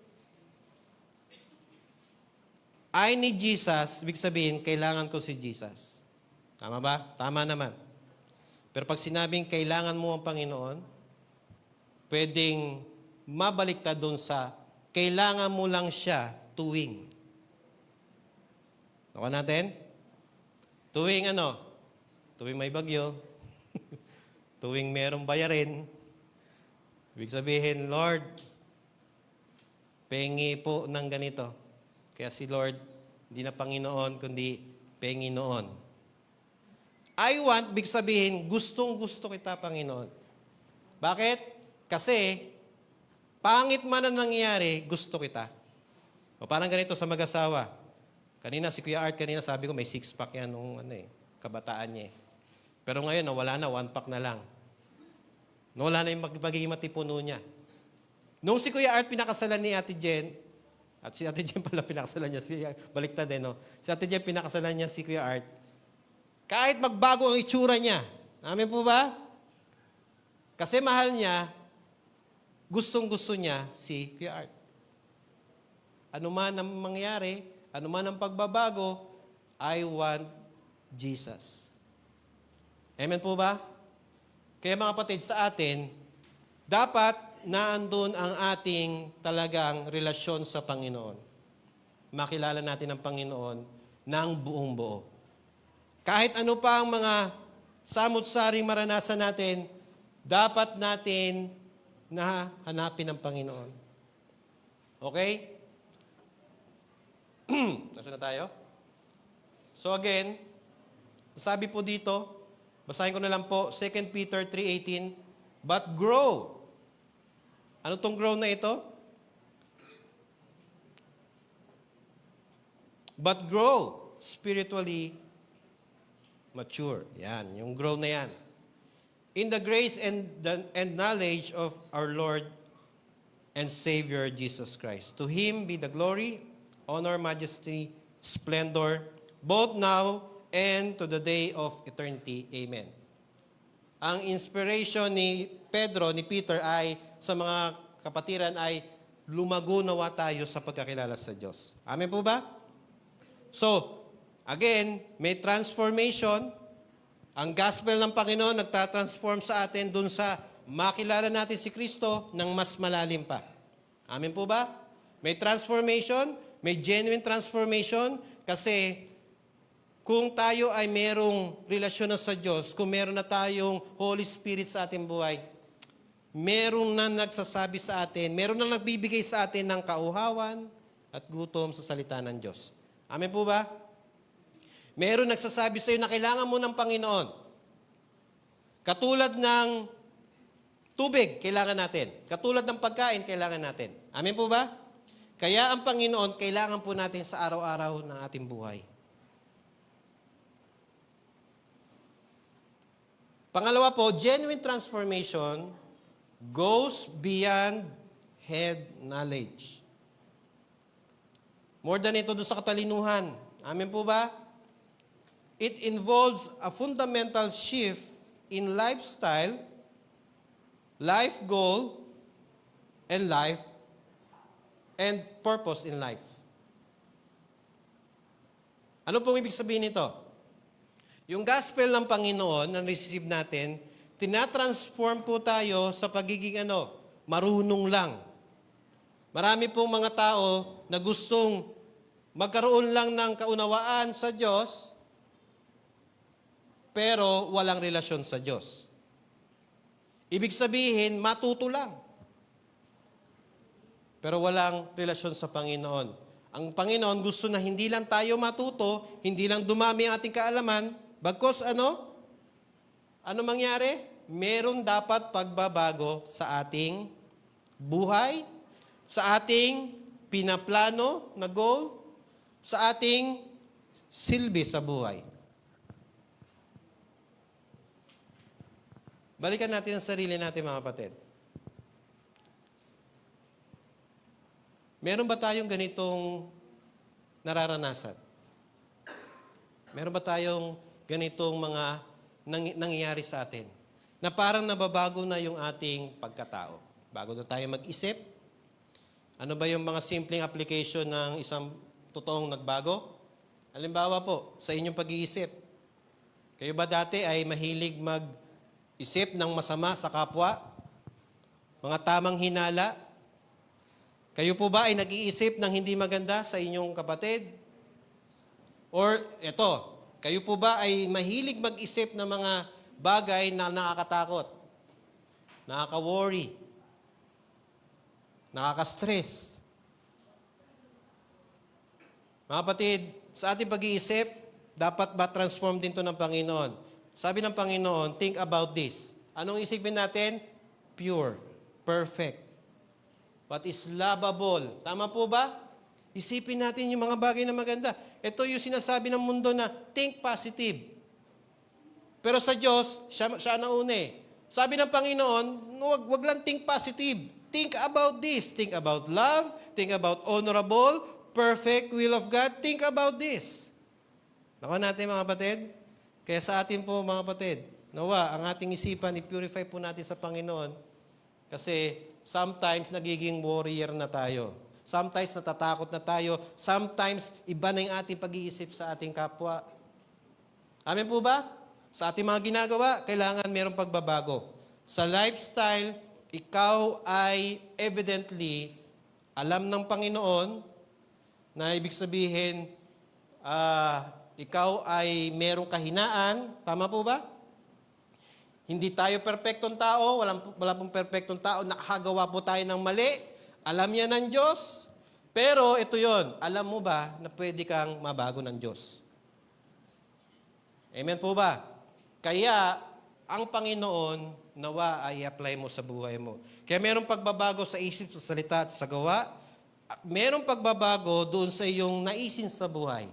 I need Jesus, ibig sabihin, kailangan ko si Jesus. Tama ba? Tama naman. Pero pag sinabing kailangan mo ang Panginoon, pwedeng mabaliktad doon sa kailangan mo lang siya tuwing. Nakuha natin? Tuwing ano? Tuwing may bagyo. Tuwing merong bayarin. Ibig sabihin, Lord, pengi po ng ganito. Kaya si Lord, hindi na Panginoon, kundi Panginoon. I want, big sabihin, gustong-gusto kita, Panginoon. Bakit? Kasi, pangit man ang nangyayari, gusto kita. O parang ganito sa mag-asawa. Kanina, si Kuya Art, sabi ko, may six-pack yan nung kabataan niya. Pero ngayon, nawala na, one-pack na lang. Nawala na yung magiging matipuno niya. Nung si Kuya Art pinakasalan ni Ate Jen, at si Ate Jen pala pinakasalan niya, baliktad no? Si Ate Jen pinakasalan niya si Kuya Art. Kahit magbago ang itsura niya. Amen po ba? Kasi mahal niya, gustong-gusto niya si Kuya Art. Ano man ang mangyari, ano man ang pagbabago, I want Jesus. Amen po ba? Kaya mga kapatid, sa atin, dapat naandun ang ating talagang relasyon sa Panginoon. Makilala natin ang Panginoon ng buong buo. Kahit ano pa ang mga samut-saring maranasan natin, dapat natin na hanapin ang Panginoon. Okay? Nasaan na tayo? So again, sabi po dito, basahin ko na lang po, 2 Peter 3:18, but grow. Ano tong grow na ito? but grow spiritually mature. Yan, yung grow na yan. In the grace and knowledge of our Lord and Savior Jesus Christ. To Him be the glory, honor, majesty, splendor, both now and to the day of eternity. Amen. Ang inspiration ni Pedro, ni Peter ay sa mga kapatiran ay lumago nawa tayo sa pagkakilala sa Diyos. Amen po ba? So, again, may transformation. Ang gospel ng Panginoon nagtatransform sa atin dun sa makilala natin si Kristo ng mas malalim pa. Amen po ba? May transformation, may genuine transformation kasi kung tayo ay merong relasyon na sa Diyos, kung meron na tayong Holy Spirit sa ating buhay, meron na nagsasabi sa atin, meron na nagbibigay sa atin ng kauhawan at gutom sa salita ng Diyos. Amen po ba? Meron nagsasabi sa iyo na kailangan mo ng Panginoon. Katulad ng tubig, kailangan natin. Katulad ng pagkain, kailangan natin. Amen po ba? Kaya ang Panginoon, kailangan po natin sa araw-araw ng ating buhay. Pangalawa po, genuine transformation goes beyond head knowledge. More than ito doon sa katalinuhan. Amen po ba? It involves a fundamental shift in lifestyle, life goal, and purpose in life. Ano pong ibig sabihin nito? Yung gospel ng Panginoon na receive natin, tinatransform po tayo sa pagiging marunong lang. Marami pong mga tao na gustong magkaroon lang ng kaunawaan sa Diyos, pero walang relasyon sa Diyos. Ibig sabihin, matuto lang. Pero walang relasyon sa Panginoon. Ang Panginoon gusto na hindi lang tayo matuto, hindi lang dumami ang ating kaalaman, bagkos ano mangyari? Meron dapat pagbabago sa ating buhay, sa ating pinaplano na goal, sa ating silbi sa buhay. Balikan natin ang sarili natin, mga kapatid. Meron ba tayong ganitong nararanasan? Meron ba tayong ganitong mga nangyayari sa atin? Na parang nababago na yung ating pagkatao. Bago na tayo mag-isip. Ano ba yung mga simpleng application ng isang totoong nagbago? Halimbawa po, sa inyong pag-iisip. Kayo ba dati ay mahilig mag-isip ng masama sa kapwa? Mga tamang hinala? Kayo po ba ay nag-iisip ng hindi maganda sa inyong kapatid? Or eto, kayo po ba ay mahilig mag-isip ng mga bagay na nakakatakot, nakaka-worry, nakaka-stress? Mga kapatid, sa ating pag-iisip, dapat ba transform din ito ng Panginoon? Sabi ng Panginoon, think about this. Anong isipin natin? Pure, perfect. What is lovable? Tama po ba? Isipin natin yung mga bagay na maganda. Ito yung sinasabi ng mundo na think positive. Pero sa Diyos, siya nauna eh. Sabi ng Panginoon, wag lang think positive. Think about this. Think about love. Think about honorable, perfect will of God. Think about this. Nakuha natin, mga kapatid? Kaya sa atin po, mga kapatid, nawa, ang ating isipan, i-purify po natin sa Panginoon. Kasi sometimes nagiging warrior na tayo. Sometimes natatakot na tayo. Sometimes iba na yung ating pag-iisip sa ating kapwa. Amen po ba? Sa ating mga ginagawa, kailangan mayroong pagbabago. Sa lifestyle, ikaw ay evidently alam ng Panginoon na ibig sabihin, ikaw ay merong kahinaan. Tama po ba? Hindi tayo perpektong tao, wala pong perpektong tao, nakagawa po tayo ng mali. Alam niya ng Diyos. Pero ito yon, alam mo ba na pwede kang mabago ng Diyos? Amen po ba? Kaya, ang Panginoon, nawa ay apply mo sa buhay mo. Kaya mayroong pagbabago sa isip, sa salita at sa gawa. merong pagbabago doon sa iyong naisin sa buhay.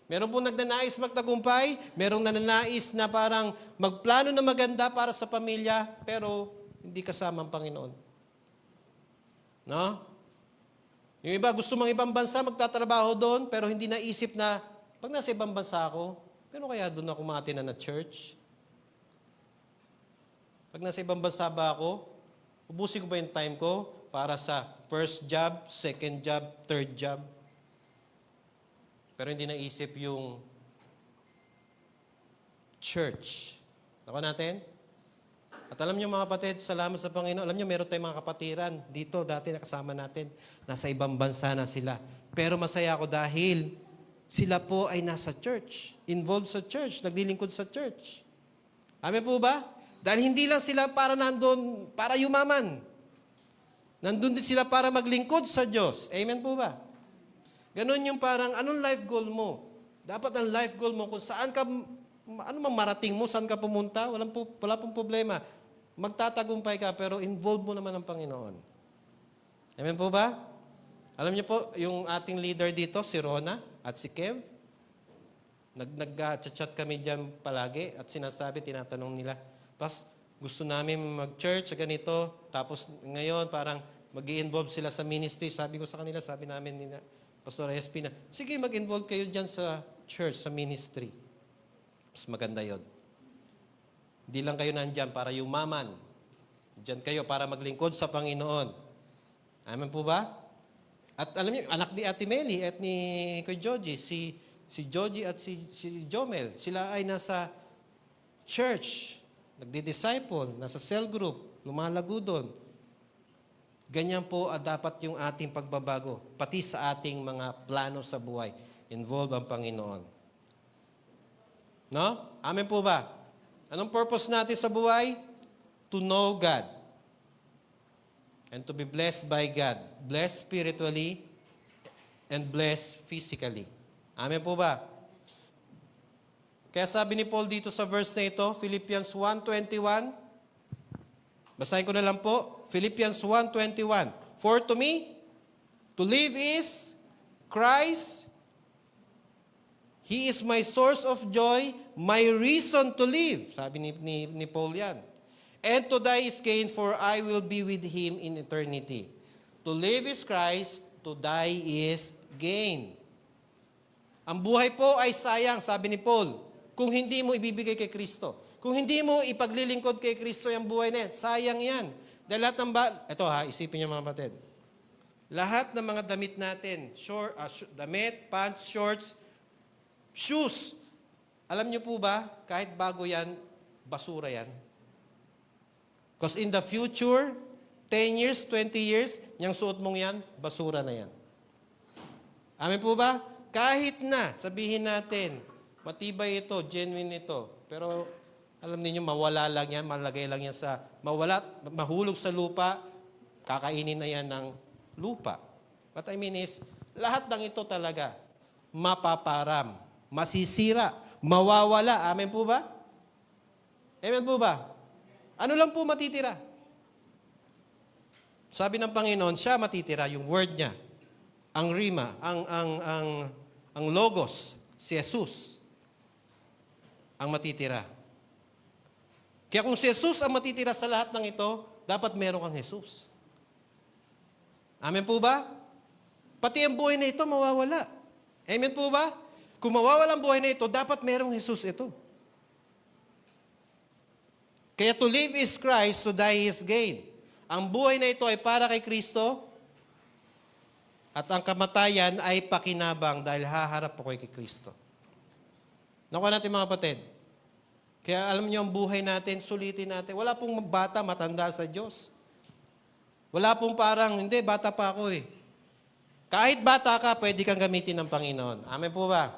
Meron pong nagnanais magtagumpay, merong nananais na parang magplano na maganda para sa pamilya, pero hindi kasama ang Panginoon. No? Yung iba, gusto mang ibang bansa, magtatrabaho doon, pero hindi naisip na, pag nasa ibang bansa ako, pero kaya doon ako matinan na church? Pag nasa ibang bansa ba ako, ubusin ko ba yung time ko para sa first job, second job, third job? Pero hindi naisip yung church. Nako natin? At alam niyo mga kapatid, salamat sa Panginoon. Alam niyo, meron tayong mga kapatiran dito, dati nakasama natin. Nasa ibang bansa na sila. Pero masaya ako dahil sila po ay nasa church. Involved sa church. Naglilingkod sa church. Amen po ba? Dahil hindi lang sila para nandun, para yumaman. Nandun din sila para maglingkod sa Diyos. Amen po ba? Ganon yung parang, anong life goal mo? Dapat ang life goal mo, kung saan ka, ano mang marating mo, saan ka pumunta, wala pong problema. Magtatagumpay ka, pero involve mo naman ang Panginoon. Amen po ba? Alam niyo po, yung ating leader dito, si Rona at si Kev, nag-chat kami dyan palagi at sinasabi, tinatanong nila, Pas, gusto namin mag-church, ganito, tapos ngayon parang mag-i-involve sila sa ministry. Sabi ko sa kanila, sabi namin nila, Pastor SP na, sige, mag-involve kayo dyan sa church, sa ministry. Mas maganda yun. Hindi lang kayo nandyan para yumaman. Diyan kayo para maglingkod sa Panginoon. Amen po ba? At alam niyo, anak ni Ate Meli at ni Kuya Joji, si Joji at si Jomel, sila ay nasa church, nagdi-disciple, nasa cell group, lumalago doon. Ganyan po dapat yung ating pagbabago, pati sa ating mga plano sa buhay. Involve ang Panginoon. No? Amen po ba? Anong purpose natin sa buhay? To know God. And to be blessed by God. Blessed spiritually and blessed physically. Amen po ba? Kaya sabi ni Paul dito sa verse na ito, Philippians 1:21, basahin ko na lang po, Philippians 1:21, For to me, to live is Christ. He is my source of joy, my reason to live. Sabi ni Paul yan. And to die is gain, for I will be with Him in eternity. To live is Christ, to die is gain. Ang buhay po ay sayang, sabi ni Paul, kung hindi mo ibibigay kay Kristo. Kung hindi mo ipaglilingkod kay Kristo yung buhay na yan, sayang yan. Dahil lahat ng ito isipin niyo mga kapatid. Lahat ng mga damit natin, damit, pants, shorts, shoes. Alam niyo po ba, kahit bago yan, basura yan. Because in the future, 10 years, 20 years, yung suot mong yan, basura na yan. Amen po ba? Kahit na, sabihin natin, matibay ito, genuine ito, pero alam niyo mawala lang yan, malagay lang yan sa, mahulog sa lupa, kakainin na yan ng lupa. What I mean is, lahat ng ito talaga, mapaparam, masisira, mawawala. Amen po ba? Amen po ba? Ano lang po matitira? Sabi ng Panginoon, siya matitira, yung word niya. Ang rima, ang logos, si Jesus, ang matitira. Kaya kung si Jesus ang matitira sa lahat ng ito, dapat meron kang Jesus. Amen po ba? Pati ang buhay na ito mawawala. Amen po ba? Kung mawawala ang buhay na ito, dapat merong Jesus ito. Kaya to live is Christ, to die is gain. Ang buhay na ito ay para kay Kristo, at ang kamatayan ay pakinabang dahil haharap ako kay Kristo. Nakuha natin mga kapatid. Kaya alam niyo ang buhay natin, sulitin natin. Wala pong bata, matanda sa Diyos. Wala pong parang, hindi, bata pa ako eh. Kahit bata ka, pwede kang gamitin ng Panginoon. Amen po ba?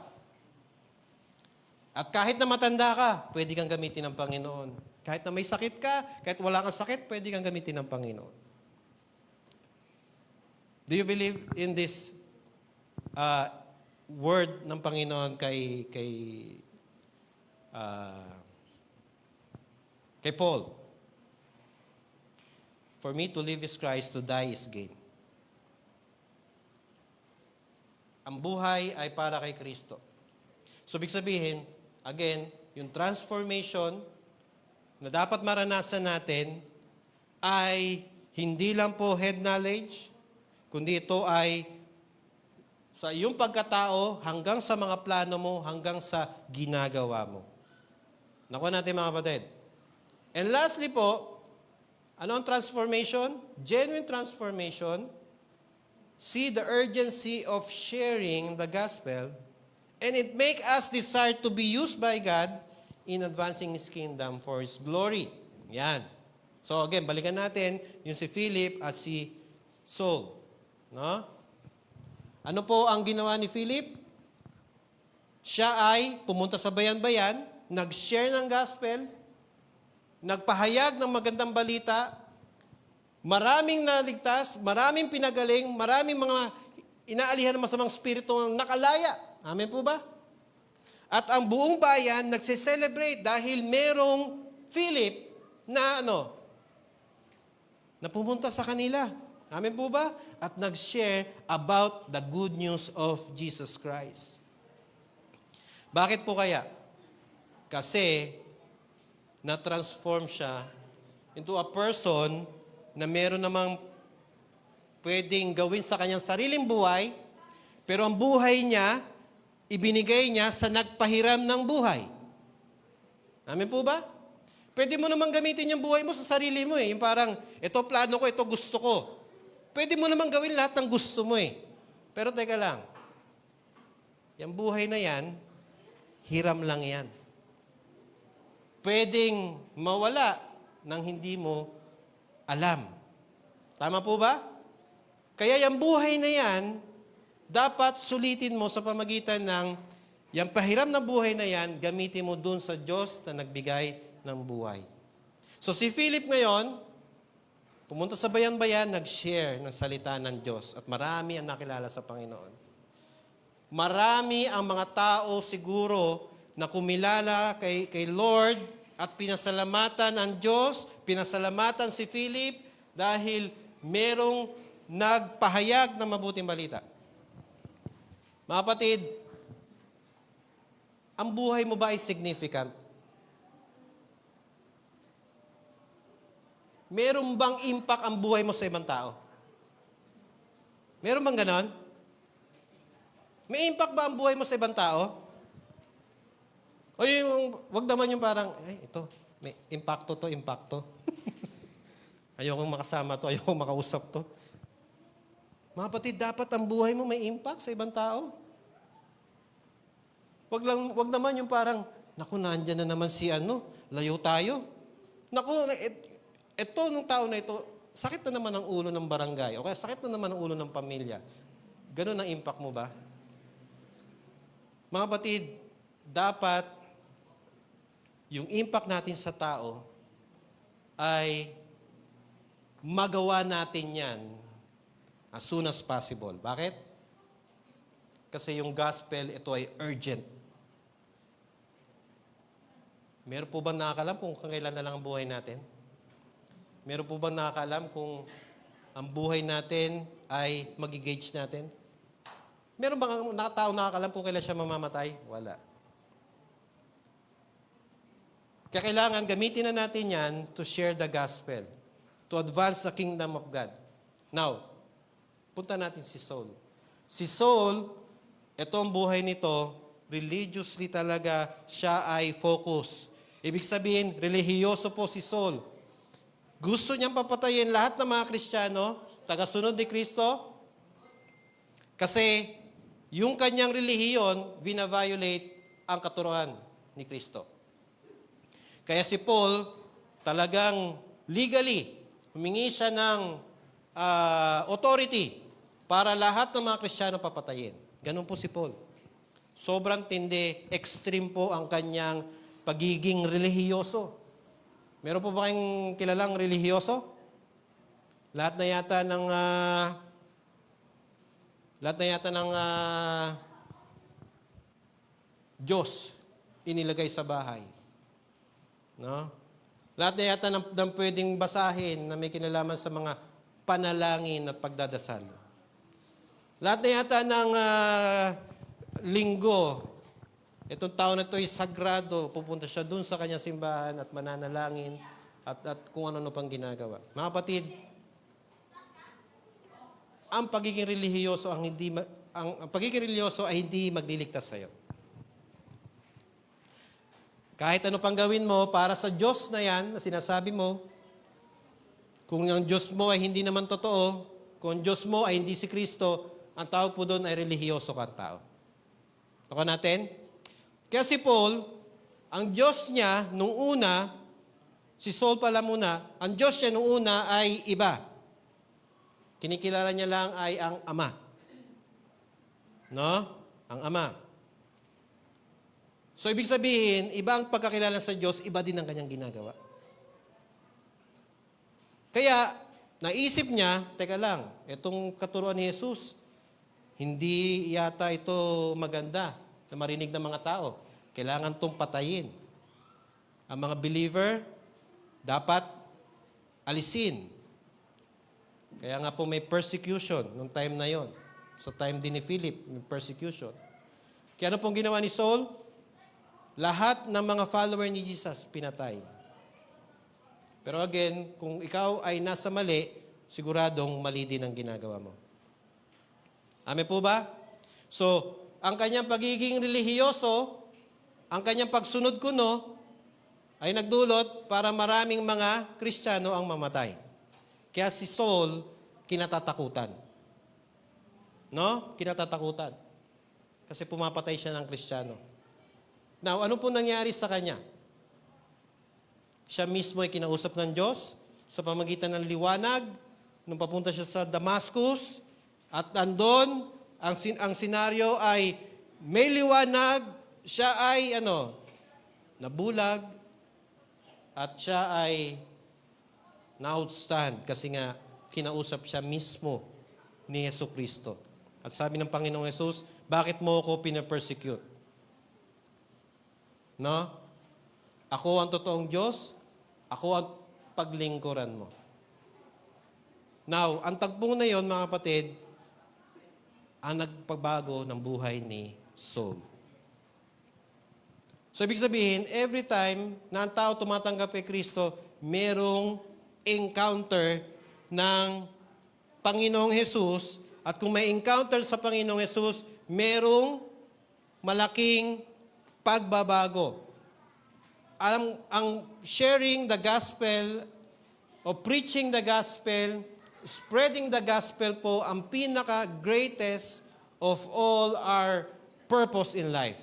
At kahit na matanda ka, pwede kang gamitin ng Panginoon. Kahit na may sakit ka, kahit wala kang sakit, pwede kang gamitin ng Panginoon. Do you believe in this word ng Panginoon kay Paul? For me to live is Christ, to die is gain. Ang buhay ay para kay Kristo. So, ibig sabihin, again, yung transformation na dapat maranasan natin ay hindi lang po head knowledge, kundi ito ay sa iyong pagkatao hanggang sa mga plano mo, hanggang sa ginagawa mo. Nakuha natin mga kapatid. And lastly po, ano ang transformation? Genuine transformation. See the urgency of sharing the gospel, and it make us desire to be used by God in advancing His kingdom for His glory. Yan. So again, balikan natin yung si Philip at si Saul. No? Ano po ang ginawa ni Philip? Siya ay pumunta sa bayan-bayan, nag-share ng gospel, nagpahayag ng magandang balita, maraming naligtas, maraming pinagaling, maraming mga inaalihan ng masamang spirito ng nakalaya. Amen po ba? At ang buong bayan nagse-celebrate dahil merong Philip na na pumunta sa kanila. Amen po ba? At nag-share about the good news of Jesus Christ. Bakit po kaya? Kasi na-transform siya into a person na meron namang pwedeng gawin sa kanyang sariling buhay, pero ang buhay niya, ibinigay niya sa nagpahiram ng buhay. Amen po ba? Pwede mo namang gamitin yung buhay mo sa sarili mo eh. Yung parang, ito plano ko, ito gusto ko. Pwede mo namang gawin lahat ng gusto mo eh. Pero teka lang, yung buhay na yan, hiram lang yan. Pwedeng mawala nang hindi mo alam. Tama po ba? Kaya yung buhay na yan, dapat sulitin mo sa pamagitan ng yung pahiram na buhay na yan, gamitin mo dun sa Diyos na nagbigay ng buhay. So si Philip ngayon, pumunta sa bayan-bayan, nag-share ng salita ng Diyos at marami ang nakilala sa Panginoon. Marami ang mga tao siguro na kumilala kay Lord at pinasalamatan ang Diyos, pinasalamatan si Philip dahil merong nagpahayag ng mabuting balita. Mga kapatid, ang buhay mo ba ay significant? Meron bang impact ang buhay mo sa ibang tao? Meron bang ganon? May impact ba ang buhay mo sa ibang tao? O yung, wag naman yung parang, ay, ito, may impacto to, impacto. Ayokong makasama to, ayokong makausap to. Mga kapatid, dapat ang buhay mo may impact sa ibang tao. Wag naman yung parang, naku, nandyan na naman si layo tayo. Naku, ito, nung tao na ito, sakit na naman ang ulo ng barangay, o kaya sakit na naman ang ulo ng pamilya. Ganun ang impact mo ba? Mga kapatid, dapat yung impact natin sa tao ay magawa natin yan as soon as possible. Bakit? Kasi yung gospel, ito ay urgent. Meron po bang nakakalam kung kailan na lang ang buhay natin? Meron po bang nakakalam kung ang buhay natin ay mag-engage natin? Meron bang tao nakakalam kung kailan siya mamamatay? Wala. Kaya kailangan gamitin na natin yan to share the gospel, to advance the kingdom of God. Now, punta natin si Saul. Si Saul, ito ang buhay nito, religiously talaga siya ay focus. Ibig sabihin, relihiyoso po si Saul. Gusto niyang papatayin lahat ng mga Kristiyano, tagasunod ni Kristo, kasi yung kanyang relihiyon, vina-violate ang katuruan ni Kristo. Kaya si Paul, talagang legally, humingi siya ng authority para lahat ng mga Kristiyano papatayin. Ganun po si Paul. Sobrang tindi, extreme po ang kanyang pagiging relihiyoso. Meron po ba kayong kilalang relihiyoso? Lahat na yata ng Diyos inilagay sa bahay. No? Lahat na yata ng pwedeng basahin na may kinalaman sa mga panalangin at pagdadasal. Lahat na yata ng linggo, itong tao na ito ay sagrado, pupunta siya dun sa kanyang simbahan at mananalangin at kung ano pang ginagawa. Mga kapatid, ang pagiging relihiyoso ang pagiging relihiyoso ay hindi magliligtas sa iyo. Kahit ano pang gawin mo para sa Diyos na yan, na sinasabi mo, kung ang Diyos mo ay hindi naman totoo, kung ang Diyos mo ay hindi si Kristo, ang tawag po doon ay relihiyoso kang tao. Ako natin? Kaya si Paul, ang Diyos niya nung una, si Saul pala muna, ang Diyos niya nung una ay iba. Kinikilala niya lang ay ang Ama. No? Ang Ama. So, ibig sabihin, iba ang pagkakilala sa Diyos, iba din ang kanyang ginagawa. Kaya, naisip niya, teka lang, itong katuruan ni Jesus, hindi yata ito maganda na marinig ng mga tao. Kailangan itong patayin. Ang mga believer, dapat alisin. Kaya nga po may persecution nung time na yon. Sa time din ni Philip, may persecution. Kaya ano pong ginawa ni Saul? Lahat ng mga follower ni Jesus pinatay. Pero again, kung ikaw ay nasa mali, siguradong mali din ang ginagawa mo. Amen po ba? So, ang kanyang pagiging relihiyoso, ang kanyang pagsunod kuno, ay nagdulot para maraming mga Kristiyano ang mamatay. Kaya si Saul, kinatatakutan. No? Kinatatakutan. Kasi pumapatay siya ng Kristiyano. Now, ano po nangyari sa kanya? Siya mismo ay kinausap ng Diyos sa pamagitan ng liwanag nung papunta siya sa Damascus at andon, ang senaryo ay may liwanag, siya ay nabulag at siya ay na-outstand kasi nga kinausap siya mismo ni Jesucristo. At sabi ng Panginoong Jesus, bakit mo ako pinapersecute? No? Ako ang totoong Diyos, ako ang paglingkuran mo. Now, ang tagpong na yon, mga kapatid, ang nagpagbago ng buhay ni Saul. So, ibig sabihin, every time na ang tao tumatanggap kay Kristo, merong encounter ng Panginoong Jesus. At kung may encounter sa Panginoong Jesus, merong malaking pagbabago. Ang sharing the gospel o preaching the gospel, spreading the gospel po ang pinaka-greatest of all our purpose in life.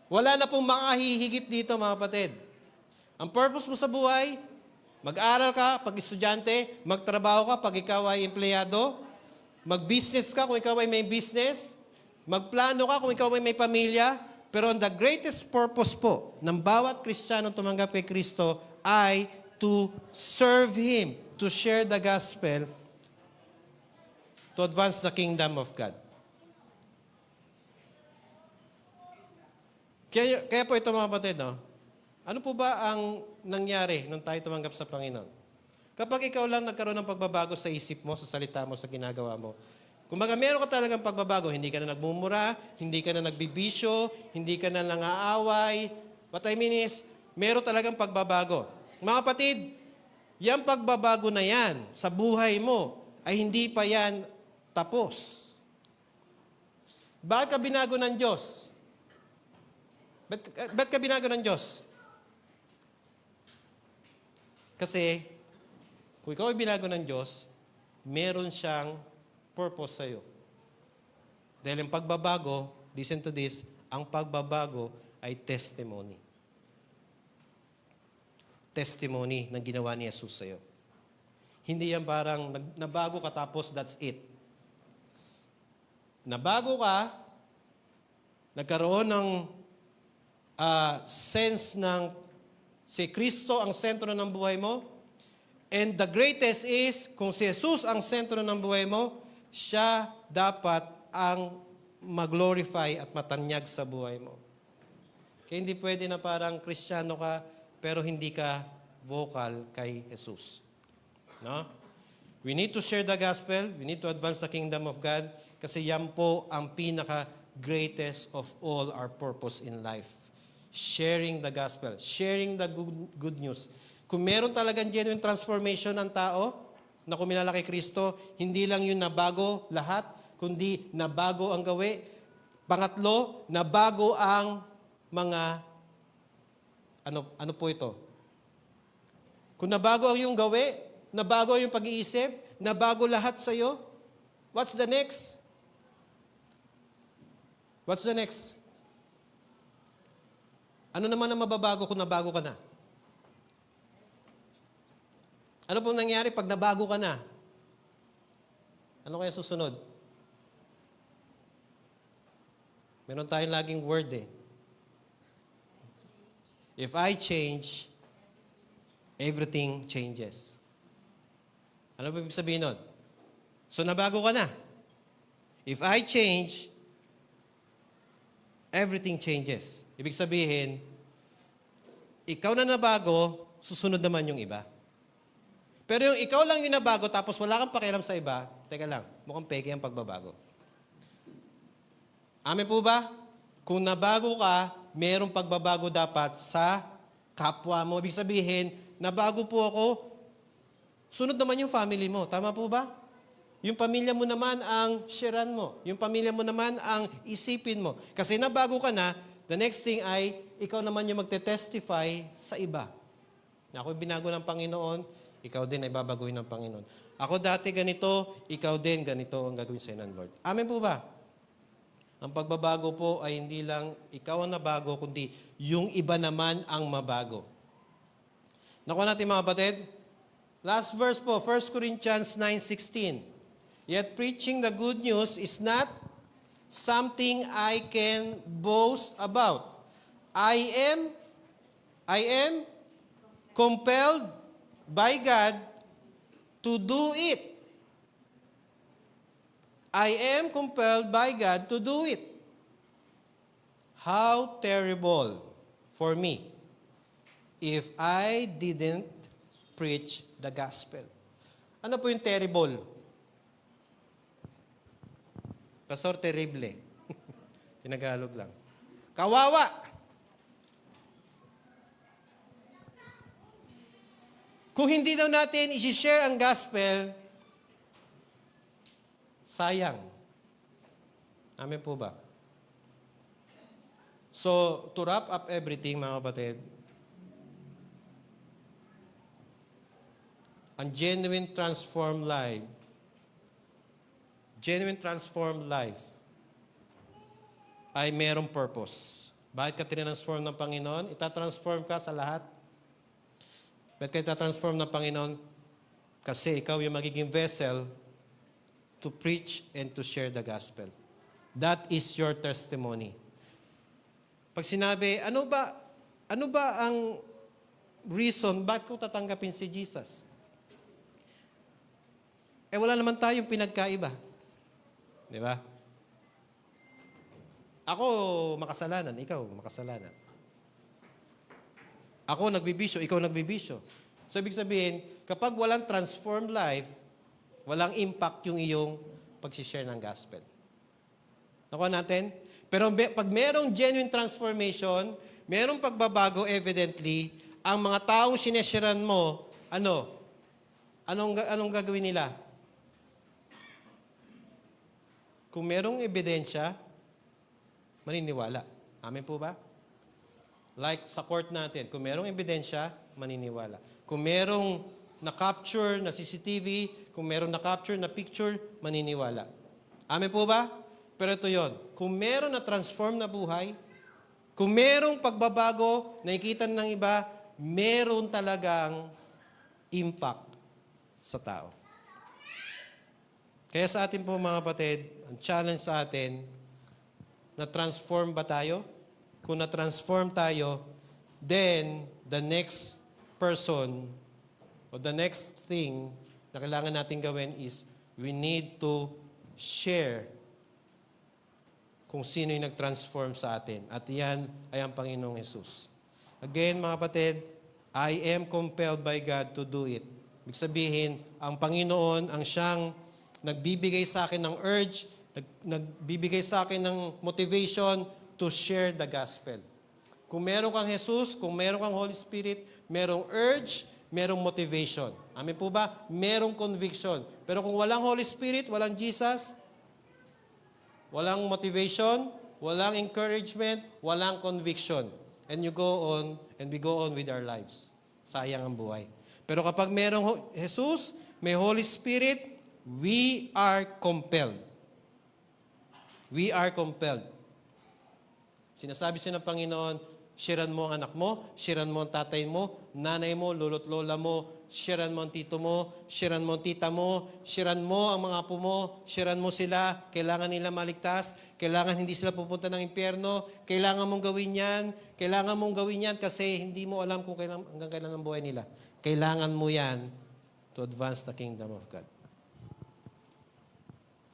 Wala na pong makahihigit dito, mga kapatid. Ang purpose mo sa buhay, mag-aral ka pag estudyante, magtrabaho ka pag ikaw ay empleyado, mag-business ka kung ikaw ay may business, magplano ka kung ikaw ay may pamilya, pero the greatest purpose po ng bawat Kristiyano tumanggap kay Kristo ay to serve Him, to share the gospel, to advance the kingdom of God. Kaya po ito, mga kapatid, no? Ano po ba ang nangyari nung tayo tumanggap sa Panginoon? Kapag ikaw lang nagkaroon ng pagbabago sa isip mo, sa salita mo, sa ginagawa mo, kumbaga meron ka talagang pagbabago, hindi ka na nagmumura, hindi ka na nagbibisyo, hindi ka na nangaaway. What I mean is, meron talagang pagbabago. Mga kapatid, yung pagbabago na yan sa buhay mo ay hindi pa yan tapos. Bakit ka binago ng Diyos? Ba't ka binago ng Diyos? Kasi, kung ikaw ay binago ng Diyos, meron siyang purpose sa'yo. Dahil ang pagbabago, listen to this, ang pagbabago ay testimony. Testimony ng ginawa ni Jesus sa'yo. Hindi yan parang nabago ka tapos that's it. Nabago ka, nagkaroon ng sense ng si Kristo ang sentro ng buhay mo, and the greatest is, kung si Jesus ang sentro ng buhay mo, siya dapat ang mag-glorify at matanyag sa buhay mo. Kaya hindi pwede na parang Kristiyano ka, pero hindi ka vocal kay Jesus. No? We need to share the gospel. We need to advance the kingdom of God kasi yan po ang pinaka-greatest of all our purpose in life. Sharing the gospel. Sharing the good news. Kung meron talagang genuine transformation ng tao na kumilala kay Kristo, hindi lang yun nabago lahat, kundi nabago ang gawi. Pangatlo, nabago ang mga, ano po ito? Kung nabago ang iyong gawi, nabago yung pag-iisip, nabago lahat sa iyo, what's the next? What's the next? Ano naman ang mababago kung nabago ka na? Ano pong nangyari pag nabago ka na? Ano kaya susunod? Meron tayong laging word eh. If I change, everything changes. Ano ba ibig sabihin nun? So, nabago ka na. If I change, everything changes. Ibig sabihin, ikaw na nabago, susunod naman yung iba. Pero yung ikaw lang yung nabago, tapos wala kang pakialam sa iba, teka lang, mukhang peke ang pagbabago. Amen po ba? Kung nabago ka, merong pagbabago dapat sa kapwa mo. Ibig sabihin, nabago po ako, sunod naman yung family mo. Tama po ba? Yung pamilya mo naman ang sharean mo. Yung pamilya mo naman ang isipin mo. Kasi nabago ka na, the next thing ay, ikaw naman yung magte-testify sa iba. Na ako binago ng Panginoon, ikaw din ay babaguhin ng Panginoon. Ako dati ganito, ikaw din ganito ang gagawin sa ng Lord. Amen po ba? Ang pagbabago po ay hindi lang ikaw ang nabago, kundi yung iba naman ang mabago. Nakuha natin mga kapatid. Last verse po, 1 Corinthians 9:16. Yet preaching the good news is not something I can boast about. I am compelled by God to do it. I am compelled by God to do it. How terrible for me if I didn't preach the gospel. Ano po yung terrible? Pastor, terrible. Tinagalog lang. Kawawa. Kung hindi daw natin isi-share ang gospel, sayang. Amen po ba? So, to wrap up everything, mga kapatid, ang genuine transformed life ay merong purpose. Bakit ka tinatransform ng Panginoon? Itatransform ka sa lahat. Bakit ka itatransform ng Panginoon? Kasi ikaw yung magiging vessel to preach and to share the gospel. That is your testimony. Pag sinabi, ano ba ang reason bakit ko tatanggapin si Jesus? Wala naman tayong pinagkaiba. Di ba? Ako makasalanan, ikaw makasalanan. Ako nagbibisyo, ikaw nagbibisyo. So, ibig sabihin, kapag walang transformed life, walang impact yung iyong pag-share ng gospel. Nakuha natin? Pero pag merong genuine transformation, merong pagbabago evidently, ang mga taong sinesharean mo, anong gagawin nila? Kung merong ebidensya, maniniwala. Amen po ba? Like sa court natin, kung merong ebidensya, maniniwala. Kung merong na-capture na CCTV, kung merong na-capture na picture, maniniwala. Amen po ba? Pero ito yon, kung meron na transform na buhay, kung merong pagbabago, nakikita ng iba, meron talagang impact sa tao. Kaya sa atin po mga kapatid, ang challenge sa atin, na-transform ba tayo? Kung na-transform tayo, then the next person o the next thing na kailangan natin gawin is we need to share kung sino yung nag-transform sa atin. At yan ay ang Panginoong Jesus. Again, mga kapatid, I am compelled by God to do it. Ibig sabihin, ang Panginoon ang siyang nagbibigay sa akin ng urge, nagbibigay sa akin ng motivation to share the gospel. Kung meron kang Jesus, kung meron kang Holy Spirit, merong urge, merong motivation. Amen po ba? Merong conviction. Pero kung walang Holy Spirit, walang Jesus, walang motivation, walang encouragement, walang conviction. And you go on, and we go on with our lives. Sayang ang buhay. Pero kapag merong Jesus, may Holy Spirit, we are compelled. We are compelled. Sinasabi siya ng Panginoon, sharean mo ang anak mo, sharean mo ang tatay mo, nanay mo, lolo't lola mo, sharean mo ang tito mo, sharean mo ang tita mo, sharean mo ang mga apo mo, sharean mo sila, kailangan nila maligtas, kailangan hindi sila pupunta ng impyerno, kailangan mong gawin yan kasi hindi mo alam kung hanggang kailan ang buhay nila. Kailangan mo yan to advance the kingdom of God.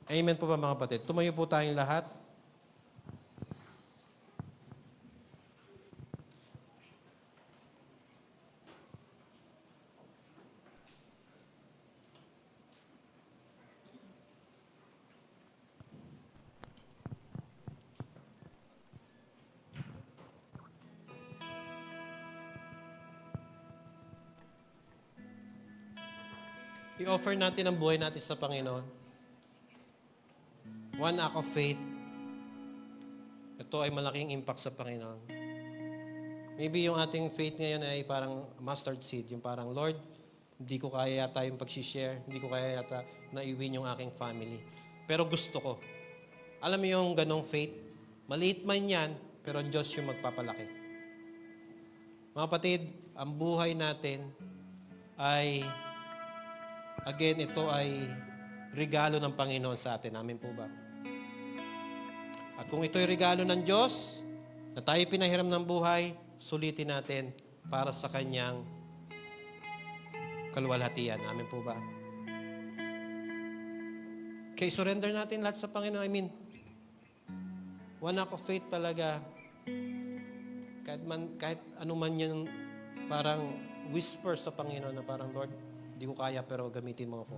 Amen po ba mga kapatid? Tumayo po tayong lahat. I-offer natin ang buhay natin sa Panginoon. One act of faith. Ito ay malaking impact sa Panginoon. Maybe yung ating faith ngayon ay parang mustard seed. Yung parang, Lord, hindi ko kaya yata yung pag-share. Hindi ko kaya yata na-iwin yung aking family. Pero gusto ko. Alam mo yung ganong faith? Maliit man yan, pero ang Diyos yung magpapalaki. Mga kapatid, ang buhay natin ay again, ito ay regalo ng Panginoon sa atin. Amen po ba? At kung ito'y regalo ng Diyos, na tayo pinahiram ng buhay, sulitin natin para sa Kanyang kaluwalhatian. Amen po ba? Kaya surrender natin lahat sa Panginoon. One act of faith talaga. Kahit ano man yan, parang whisper sa Panginoon na parang, Lord, hindi ko kaya pero gamitin mo ako.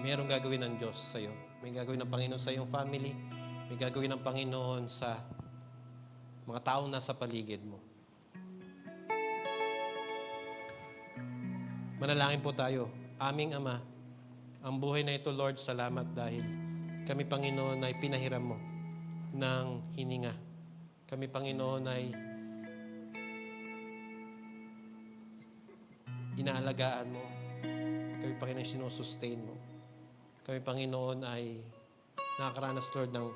Mayroong gagawin ng Diyos sa iyo. May gagawin ng Panginoon sa iyong family. May gagawin ng Panginoon sa mga taong nasa paligid mo. Manalangin po tayo. Aming Ama, ang buhay na ito, Lord, salamat dahil kami, Panginoon, ay pinahiram mo ng hininga. Kami, Panginoon, ay inaalagaan mo. Kami, Panginoon, sinusustain mo. Kami, Panginoon, ay nakakaranas, Lord, ng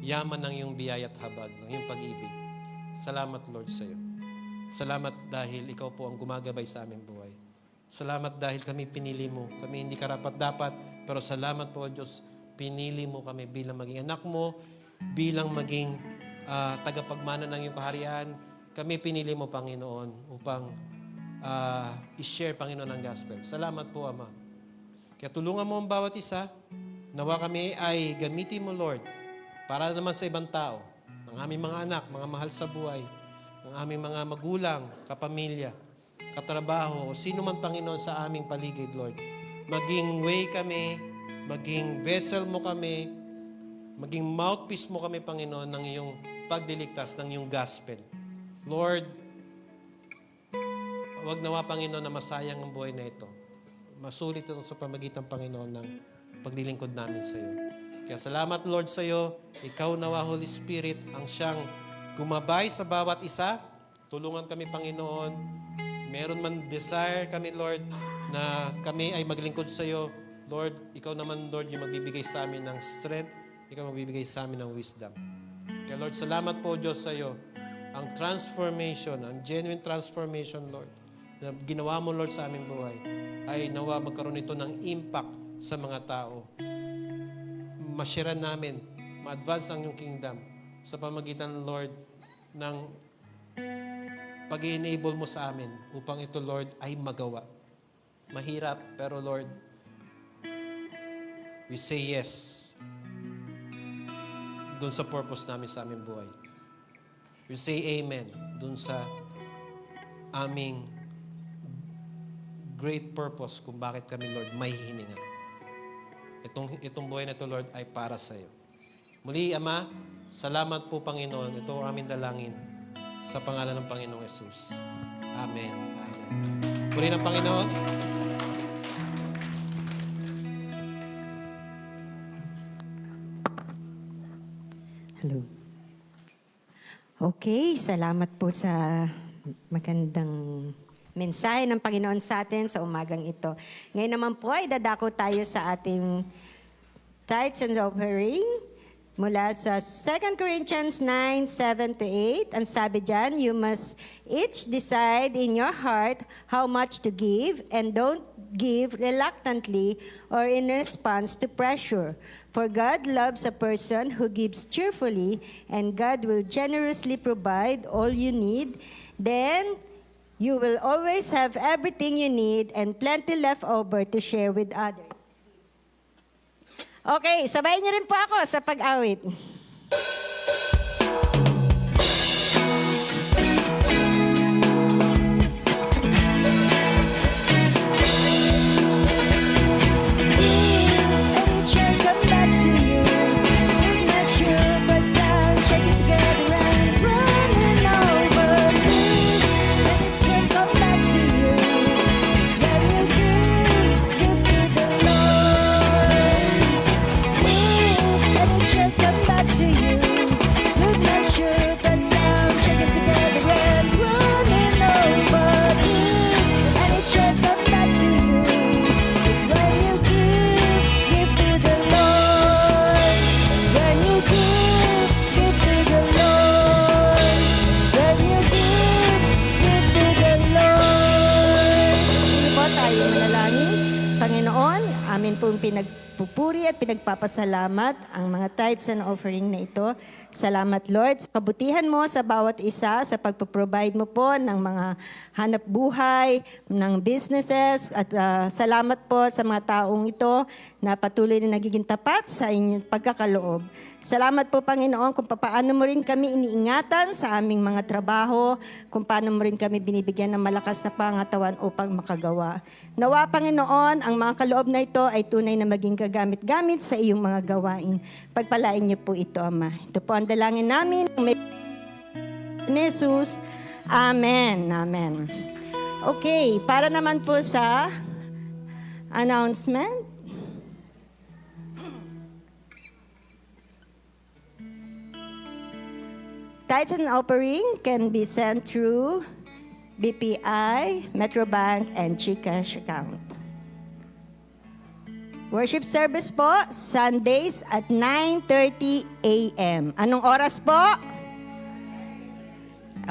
yaman ng iyong biyaya at habag, ng iyong pag-ibig. Salamat, Lord, sa iyo. Salamat dahil ikaw po ang gumagabay sa aming buhay. Salamat dahil kami pinili mo. Kami hindi karapat-dapat, pero salamat po, Diyos, pinili mo kami bilang maging anak mo, bilang maging tagapagmana ng iyong kaharian. Kami pinili mo, Panginoon, upang i-share, Panginoon, ang gospel. Salamat po, Ama. Kaya tulungan mo ang bawat isa. Nawa kami ay gamitin mo, Lord, para naman sa ibang tao, ang aming mga anak, mga mahal sa buhay, ang aming mga magulang, kapamilya, katrabaho, o sino man, Panginoon, sa aming paligid, Lord. Maging way kami, maging vessel mo kami, maging mouthpiece mo kami, Panginoon, ng iyong pagdiligtas, ng iyong gospel. Lord, huwag nawa, Panginoon, na masayang ang buhay na ito. Masulit ito sa pamagitan, Panginoon, ng paglilingkod namin sa iyo. Kaya salamat, Lord, sa iyo. Ikaw nawa, Holy Spirit, ang siyang gumabay sa bawat isa. Tulungan kami, Panginoon. Meron man desire kami, Lord, na kami ay maglingkod sa iyo. Lord, ikaw naman, Lord, yung magbibigay sa amin ng strength. Ikaw magbibigay sa amin ng wisdom. Kaya, Lord, salamat po, Diyos, sa iyo. Ang transformation, ang genuine transformation, Lord, na ginawa mo, Lord, sa aming buhay, ay nawa magkaroon ito ng impact sa mga tao. Mashiran namin, ma-advance ang iyong kingdom sa pamagitan, Lord, ng pag-i-enable mo sa amin upang ito, Lord, ay magawa. Mahirap, pero Lord, we say yes doon sa purpose namin sa aming buhay. We say amen doon sa aming great purpose kung bakit kami, Lord, may hininga. Itong buhay na ito, Lord, ay para sa iyo. Muli, Ama, salamat po, Panginoon. Ito ang aming dalangin sa pangalan ng Panginoong Yesus. Amen. Amen. Muli ng Panginoon. Hello. Okay, salamat po sa magandang mensahe ng Panginoon sa atin sa umagang ito. Ngayon naman po ay dadako tayo sa ating tithes and offering mula sa 2 Corinthians 9:7-8. Ang sabi dyan, you must each decide in your heart how much to give and don't give reluctantly or in response to pressure. For God loves a person who gives cheerfully, and God will generously provide all you need. Then you will always have everything you need and plenty left over to share with others. Okay, sabayin niyo rin po ako sa pag-awit. Panginoon, amin pong pinagpupuri at pinagpapasalamat ang mga tithes and offering na ito. Salamat, Lord, sa kabutihan mo sa bawat isa, sa pagpaprovide mo po ng mga hanap buhay, ng businesses, at salamat po sa mga taong ito na patuloy na nagiging tapat sa inyong pagkakaloob. Salamat po, Panginoon, kung paano mo rin kami iniingatan sa aming mga trabaho, kung paano mo rin kami binibigyan ng malakas na pangatawan upang makagawa. Nawa, Panginoon, ang mga kaloob na ito ay tunay na maging kagamit-gamit sa iyong mga gawain. Pagpalain niyo po ito, Ama. Ito po ang dalangin namin. Ni Jesus. Amen. Amen. Okay, para naman po sa announcement. Tithes and offering can be sent through BPI, Metrobank, and GCash account. Worship service po, Sundays at 9:30 a.m. Anong oras po?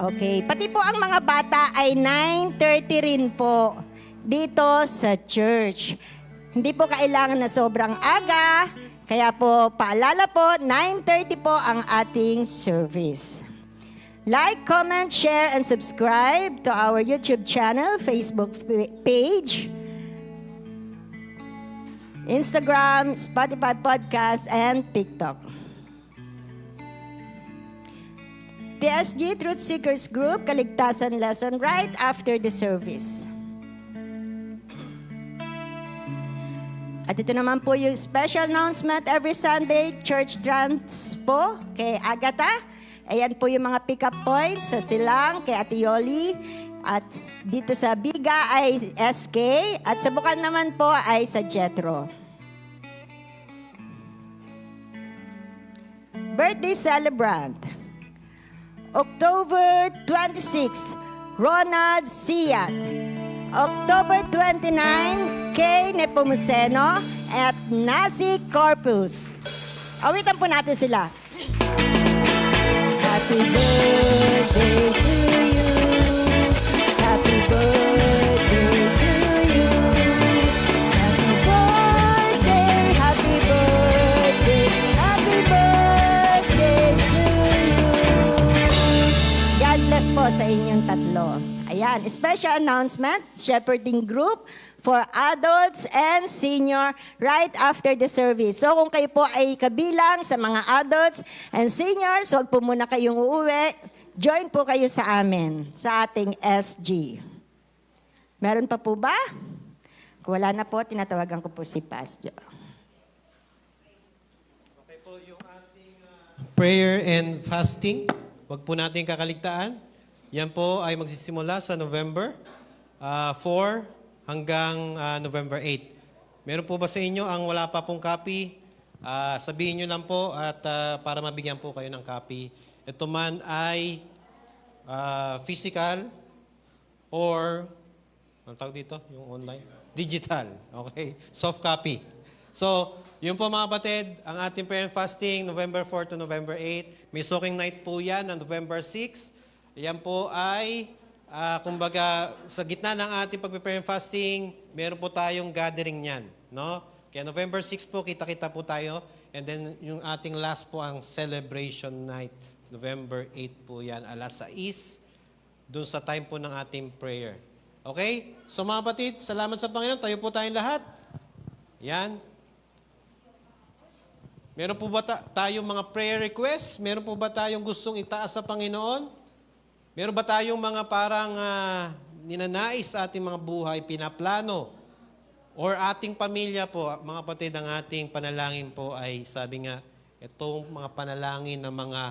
Okay, pati po ang mga bata ay 9:30 rin po dito sa church. Hindi po kailangan na sobrang aga, kaya po paalala po, 9:30 po ang ating service. Like, comment, share, and subscribe to our YouTube channel, Facebook page, Instagram, Spotify podcast, and TikTok. TSG Truth Seekers Group, Kaligtasan Lesson right after the service. At ito naman po yung special announcement every Sunday, Church Transpo kay Agatha. Ayan po yung mga pick-up points sa Silang, kay Ate Yoli. At dito sa Biga ay SK. At sa Bukan naman po ay sa Jetro. Birthday celebrant. October 26, Ronald Siat. October 29, Kay Nepomuceno at Nazi Corpus. Awitan po natin sila. Happy birthday to you. Happy birthday to you. Happy birthday, happy birthday, happy birthday to you. God bless po sa inyong tatlo. Ayan, special announcement, shepherding group for adults and senior right after the service. So kung kayo po ay kabilang sa mga adults and seniors, huwag po muna kayong uuwi. Join po kayo sa amin, sa ating SG. Meron pa po ba? Kung wala na po, tinatawagan ko po si Pastor. Okay po, yung ating prayer and fasting, wag po natin kakaligtaan. Yan po ay magsisimula sa November 4 hanggang November 8. Meron po ba sa inyo ang wala pa pong copy? Sabihin nyo lang po at para mabigyan po kayo ng copy. Ito man ay physical or, anong tawag dito? Yung online? Digital. Okay? Soft copy. So, yun po mga kapatid, ang ating prayer and fasting, November 4 to November 8. May soaking night po yan, on November 6. Yan po ay, kumbaga, sa gitna ng ating pag-prayer and fasting, meron po tayong gathering niyan. No? Kaya November 6 po, kita-kita po tayo. And then, yung ating last po ang celebration night. November 8 po yan, alas 6, dun sa time po ng ating prayer. Okay? So mga kapatid, salamat sa Panginoon. Tayo po tayong lahat. Yan. Meron po ba tayong mga prayer requests? Meron po ba tayong gustong itaas sa Panginoon? Meron ba tayong mga parang ninanais sa ating mga buhay, pinaplano? Or ating pamilya po, mga kapatid, ang ating panalangin po ay, sabi nga, itong mga panalangin ng mga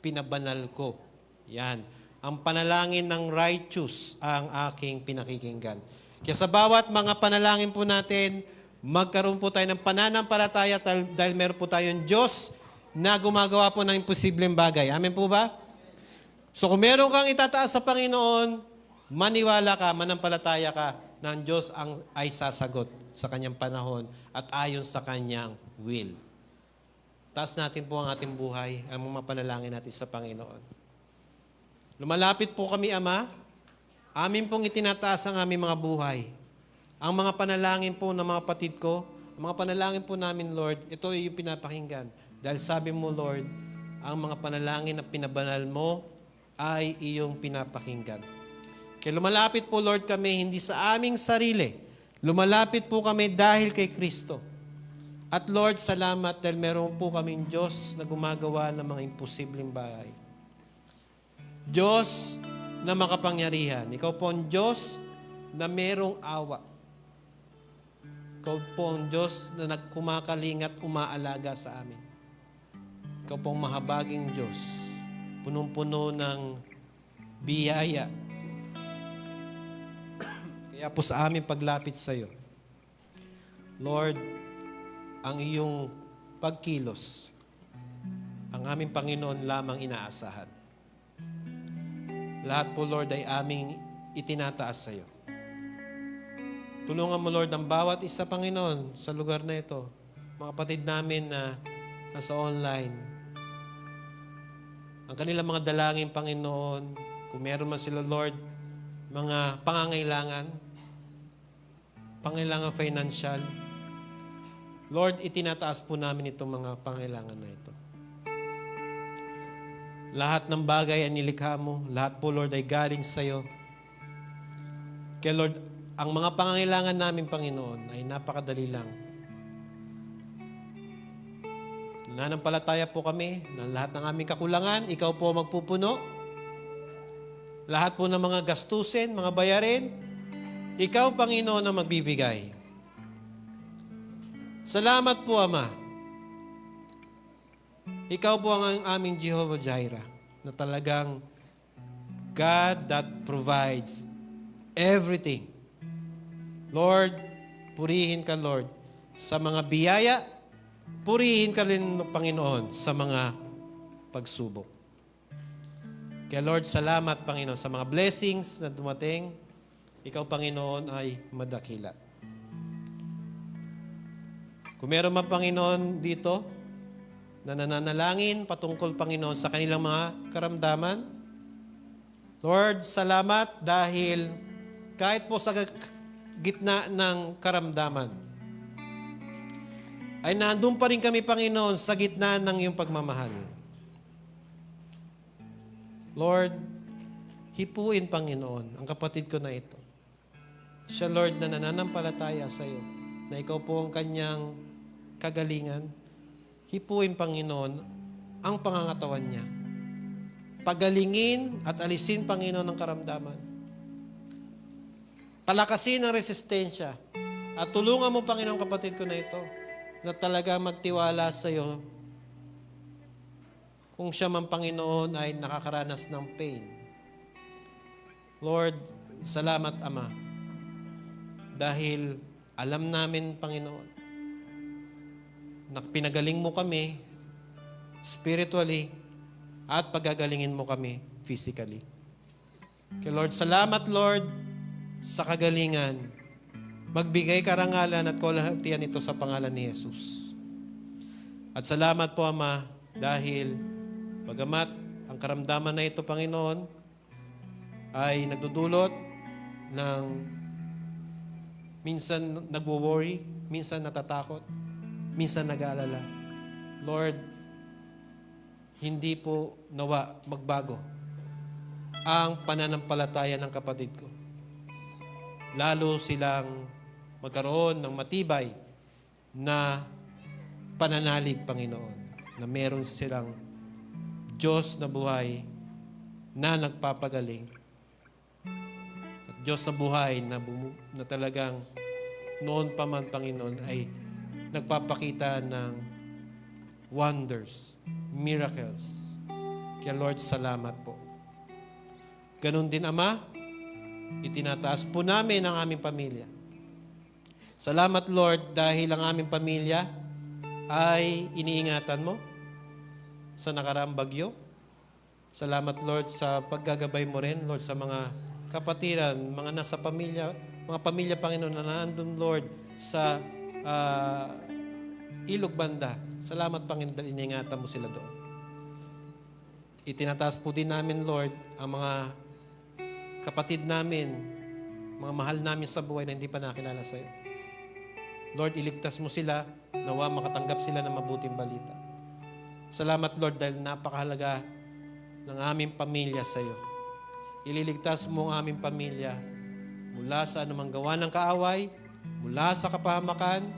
pinabanal ko. Yan. Ang panalangin ng righteous ang aking pinakikinggan. Kaya sa bawat mga panalangin po natin, magkaroon po tayo ng pananampalataya dahil meron po tayong Diyos na gumagawa po ng imposibleng bagay. Amen po ba? So kung meron kang itataas sa Panginoon, maniwala ka, manampalataya ka, ng Diyos ay sasagot sa kanyang panahon at ayon sa kanyang will. Taas natin po ang ating buhay, ang mga panalangin natin sa Panginoon. Lumalapit po kami, Ama. Amin pong itinataas ang aming mga buhay. Ang mga panalangin po ng mga patid ko, ang mga panalangin po namin, Lord, ito ay yung pinapakinggan. Dahil sabi mo, Lord, ang mga panalangin na pinabanal mo ay iyong pinapakinggan. Kaya lumalapit po, Lord, kami hindi sa aming sarili. Lumalapit po kami dahil kay Kristo. At Lord, salamat dahil meron po kaming Diyos na gumagawa ng mga imposibleng bagay. Diyos na makapangyarihan. Ikaw po ang Diyos na merong awa. Ikaw po ang Diyos na nagkumakaling at umaalaga sa amin. Ikaw po ang mahabaging Diyos. Punong-puno ng biyaya. Kaya po sa aming paglapit sa iyo, Lord, ang iyong pagkilos, ang aming Panginoon lamang inaasahan. Lahat po, Lord, ay aming itinataas sa iyo. Tulungan mo, Lord, ang bawat isa, Panginoon, sa lugar na ito. Mga kapatid namin na nasa online. Ang kanilang mga dalangin, Panginoon, kung meron man sila, Lord, mga pangangailangan financial, Lord, itinataas po namin itong mga pangailangan na ito. Lahat ng bagay ang nilikha mo, lahat po, Lord, ay galing sa iyo. Kaya, Lord, ang mga pangangailangan namin, Panginoon, ay napakadali lang. Nananampalataya po kami na lahat ng aming kakulangan, ikaw po magpupuno. Lahat po ng mga gastusin, mga bayarin, ikaw, Panginoon, ang magbibigay. Salamat po, Ama. Ikaw po ang aming Jehovah Jireh, na talagang God that provides everything. Lord, purihin ka, Lord, sa mga biyaya, purihin ka rin, Panginoon, sa mga pagsubok. Kaya, Lord, salamat, Panginoon, sa mga blessings na dumating. Ikaw, Panginoon, ay madakila. Kung meron man, Panginoon, dito, na nananalangin patungkol, Panginoon, sa kanilang mga karamdaman, Lord, salamat dahil kahit po sa gitna ng karamdaman, ay nandun pa rin kami, Panginoon, sa gitna ng iyong pagmamahal. Lord, hipuin, Panginoon, ang kapatid ko na ito. Siya, Lord, na nananampalataya sa iyo, na ikaw po ang kanyang kagalingan. Hipuin, Panginoon, ang pangangatawan niya. Pagalingin at alisin, Panginoon, ang karamdaman. Palakasin ang resistensya At tulungan mo, Panginoon, kapatid ko na ito, na talaga magtiwala sa iyo kung siya man, Panginoon, ay nakakaranas ng pain. Lord, salamat, Ama, dahil alam namin, Panginoon, na pinagaling mo kami spiritually at pagagalingin mo kami physically. Kaya Lord, salamat, Lord, sa kagalingan. Magbigay karangalan at kalahatian ito sa pangalan ni Jesus. At salamat po, Ama, dahil bagamat ang karamdaman na ito, Panginoon, ay nagdudulot ng minsan nagwo-worry, minsan natatakot, minsan nag-aalala. Lord, hindi po nawa magbago ang pananampalataya ng kapatid ko. Lalo silang magkaroon ng matibay na pananalig, Panginoon, na meron silang Diyos na buhay na nagpapagaling. At Diyos na buhay na talagang noon pa man, Panginoon, ay nagpapakita ng wonders, miracles. Kaya Lord, salamat po. Ganon din, Ama, itinataas po namin ang aming pamilya. Salamat, Lord, dahil ang aming pamilya ay iniingatan mo sa nakaraang bagyo. Salamat, Lord, sa paggagabay mo rin, Lord, sa mga kapatiran, mga nasa pamilya, mga pamilya, Panginoon, na nandun, Lord, sa Ilog Banda. Salamat, Panginoon, dahil iniingatan mo sila doon. Itinataas po din namin, Lord, ang mga kapatid namin, mga mahal namin sa buhay na hindi pa nakilala sa iyo. Lord, iligtas mo sila, nawa makatanggap sila ng mabuting balita. Salamat, Lord, dahil napakahalaga ng aming pamilya sa iyo. Ililigtas mo ang aming pamilya mula sa anumang gawa ng kaaway, mula sa kapahamakan,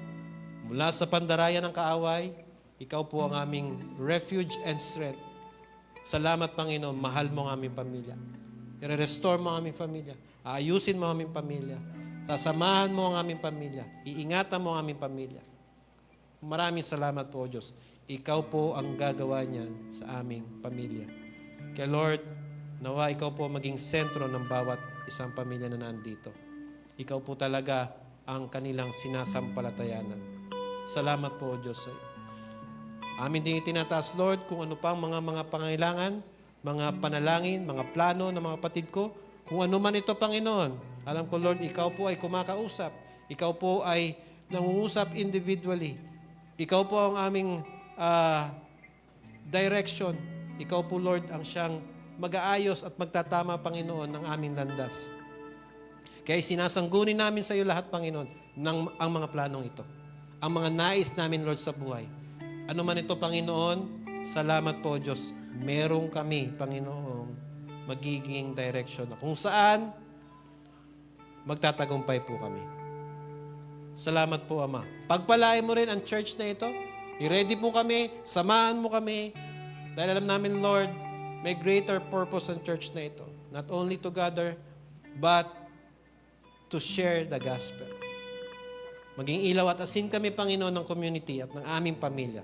mula sa pandarayan ng kaaway. Ikaw po ang aming refuge and strength. Salamat, Panginoon, mahal mo ang aming pamilya. I-restore mo ang aming pamilya. Aayusin mo ang aming pamilya. Sasamahan mo ang aming pamilya. Iingatan mo ang aming pamilya. Maraming salamat po, Diyos. Ikaw po ang gagawa niyan sa aming pamilya. Kaya Lord, nawa ikaw po maging sentro ng bawat isang pamilya na nandito. Ikaw po talaga ang kanilang sinasampalatayanan. Salamat po, Diyos, sa iyo. Amin din itinataas, Lord, kung ano pang mga pangailangan, mga panalangin, mga plano ng mga kapatid ko, kung ano man ito, Panginoon. Alam ko, Lord, ikaw po ay kumakausap. Ikaw po ay nangungusap individually. Ikaw po ang aming direction. Ikaw po, Lord, ang siyang mag-aayos at magtatama, Panginoon, ng aming landas. Kaya sinasanggunin namin sa iyo lahat, Panginoon, ang mga planong ito. Ang mga nais namin, Lord, sa buhay. Ano man ito, Panginoon, salamat po, Diyos. Merong kami, Panginoon, magiging direction na kung saan magtatagumpay po kami. Salamat po, Ama. Pagpalain mo rin ang church na ito. I-ready mo kami, samahan mo kami. Dahil alam namin, Lord, may greater purpose ang church na ito. Not only to gather, but to share the gospel. Maging ilaw at asin kami, Panginoon, ng community at ng aming pamilya.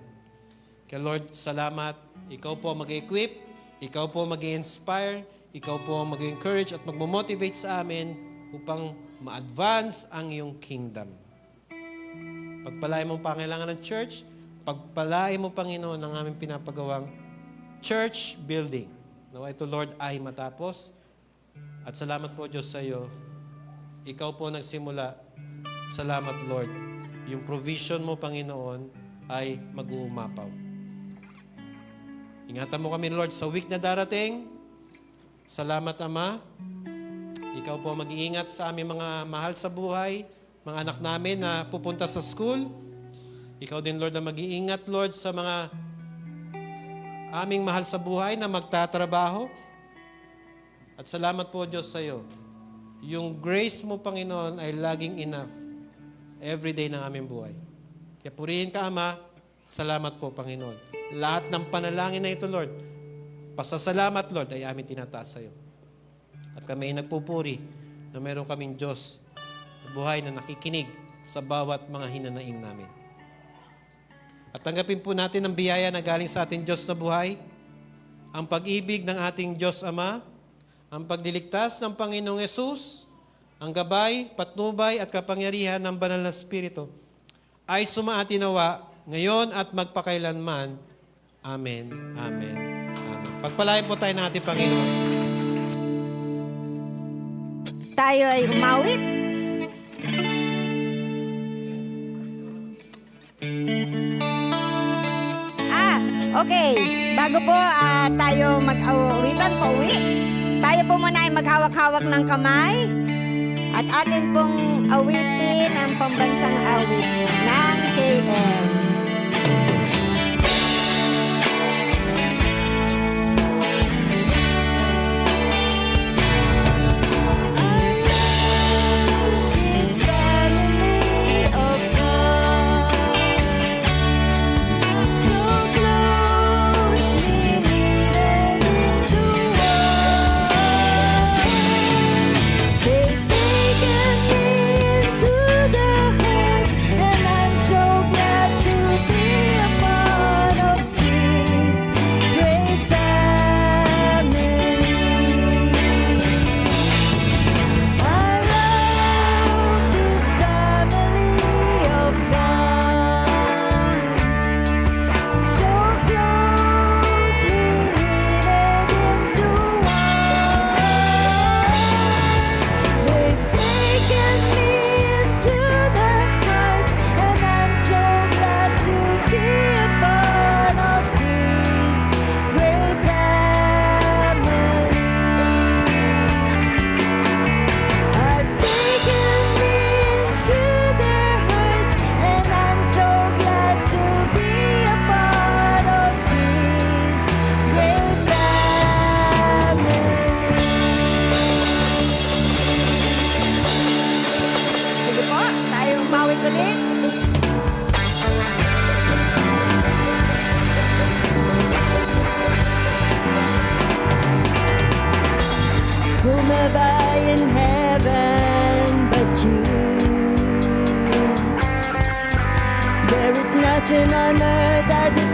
Kaya Lord, salamat. Ikaw po mag-equip, ikaw po mag-inspire, ikaw po mag-encourage at mag-motivate sa amin upang ma-advance ang iyong kingdom. Pagpalain mo ang pangailangan ng church, pagpalain mo, Panginoon, ang aming pinapagawang church building. Nawa ito, Lord, ay matapos. At salamat po, Diyos, sa iyo. Ikaw po nagsimula. Salamat, Lord. Yung provision mo, Panginoon, ay mag-uumapaw. Ingatan mo kami, Lord, sa week na darating. Salamat, Ama. Ikaw po mag-iingat sa aming mga mahal sa buhay, mga anak namin na pupunta sa school. Ikaw din, Lord, na mag-iingat, Lord, sa mga aming mahal sa buhay na magtatrabaho. At salamat po, Diyos, sa iyo. Yung grace mo, Panginoon, ay laging enough every day ng aming buhay. Kaya purihin ka, Ama. Salamat po, Panginoon. Lahat ng panalangin na ito, Lord, pasasalamat, Lord, ay amin tinataas sa iyo. At kami ay nagpupuri na meron kaming Diyos na buhay na nakikinig sa bawat mga hinanaing namin. At tanggapin po natin ang biyaya na galing sa ating Diyos na buhay, ang pag-ibig ng ating Diyos Ama, ang pagliligtas ng Panginoong Yesus, ang gabay, patnubay at kapangyarihan ng Banal na Espiritu ay sumaatinawa ngayon at magpakailanman. Amen. Amen. Amen. Pagpalain po tayo ng ating Panginoon. Tayo ay umawit. Okay. Bago po tayo mag-awitan, pauwi, tayo po muna ay maghawak-hawak ng kamay at atin pong awitin ang pambansang awit ng KM. In heaven but you. There is nothing on earth that is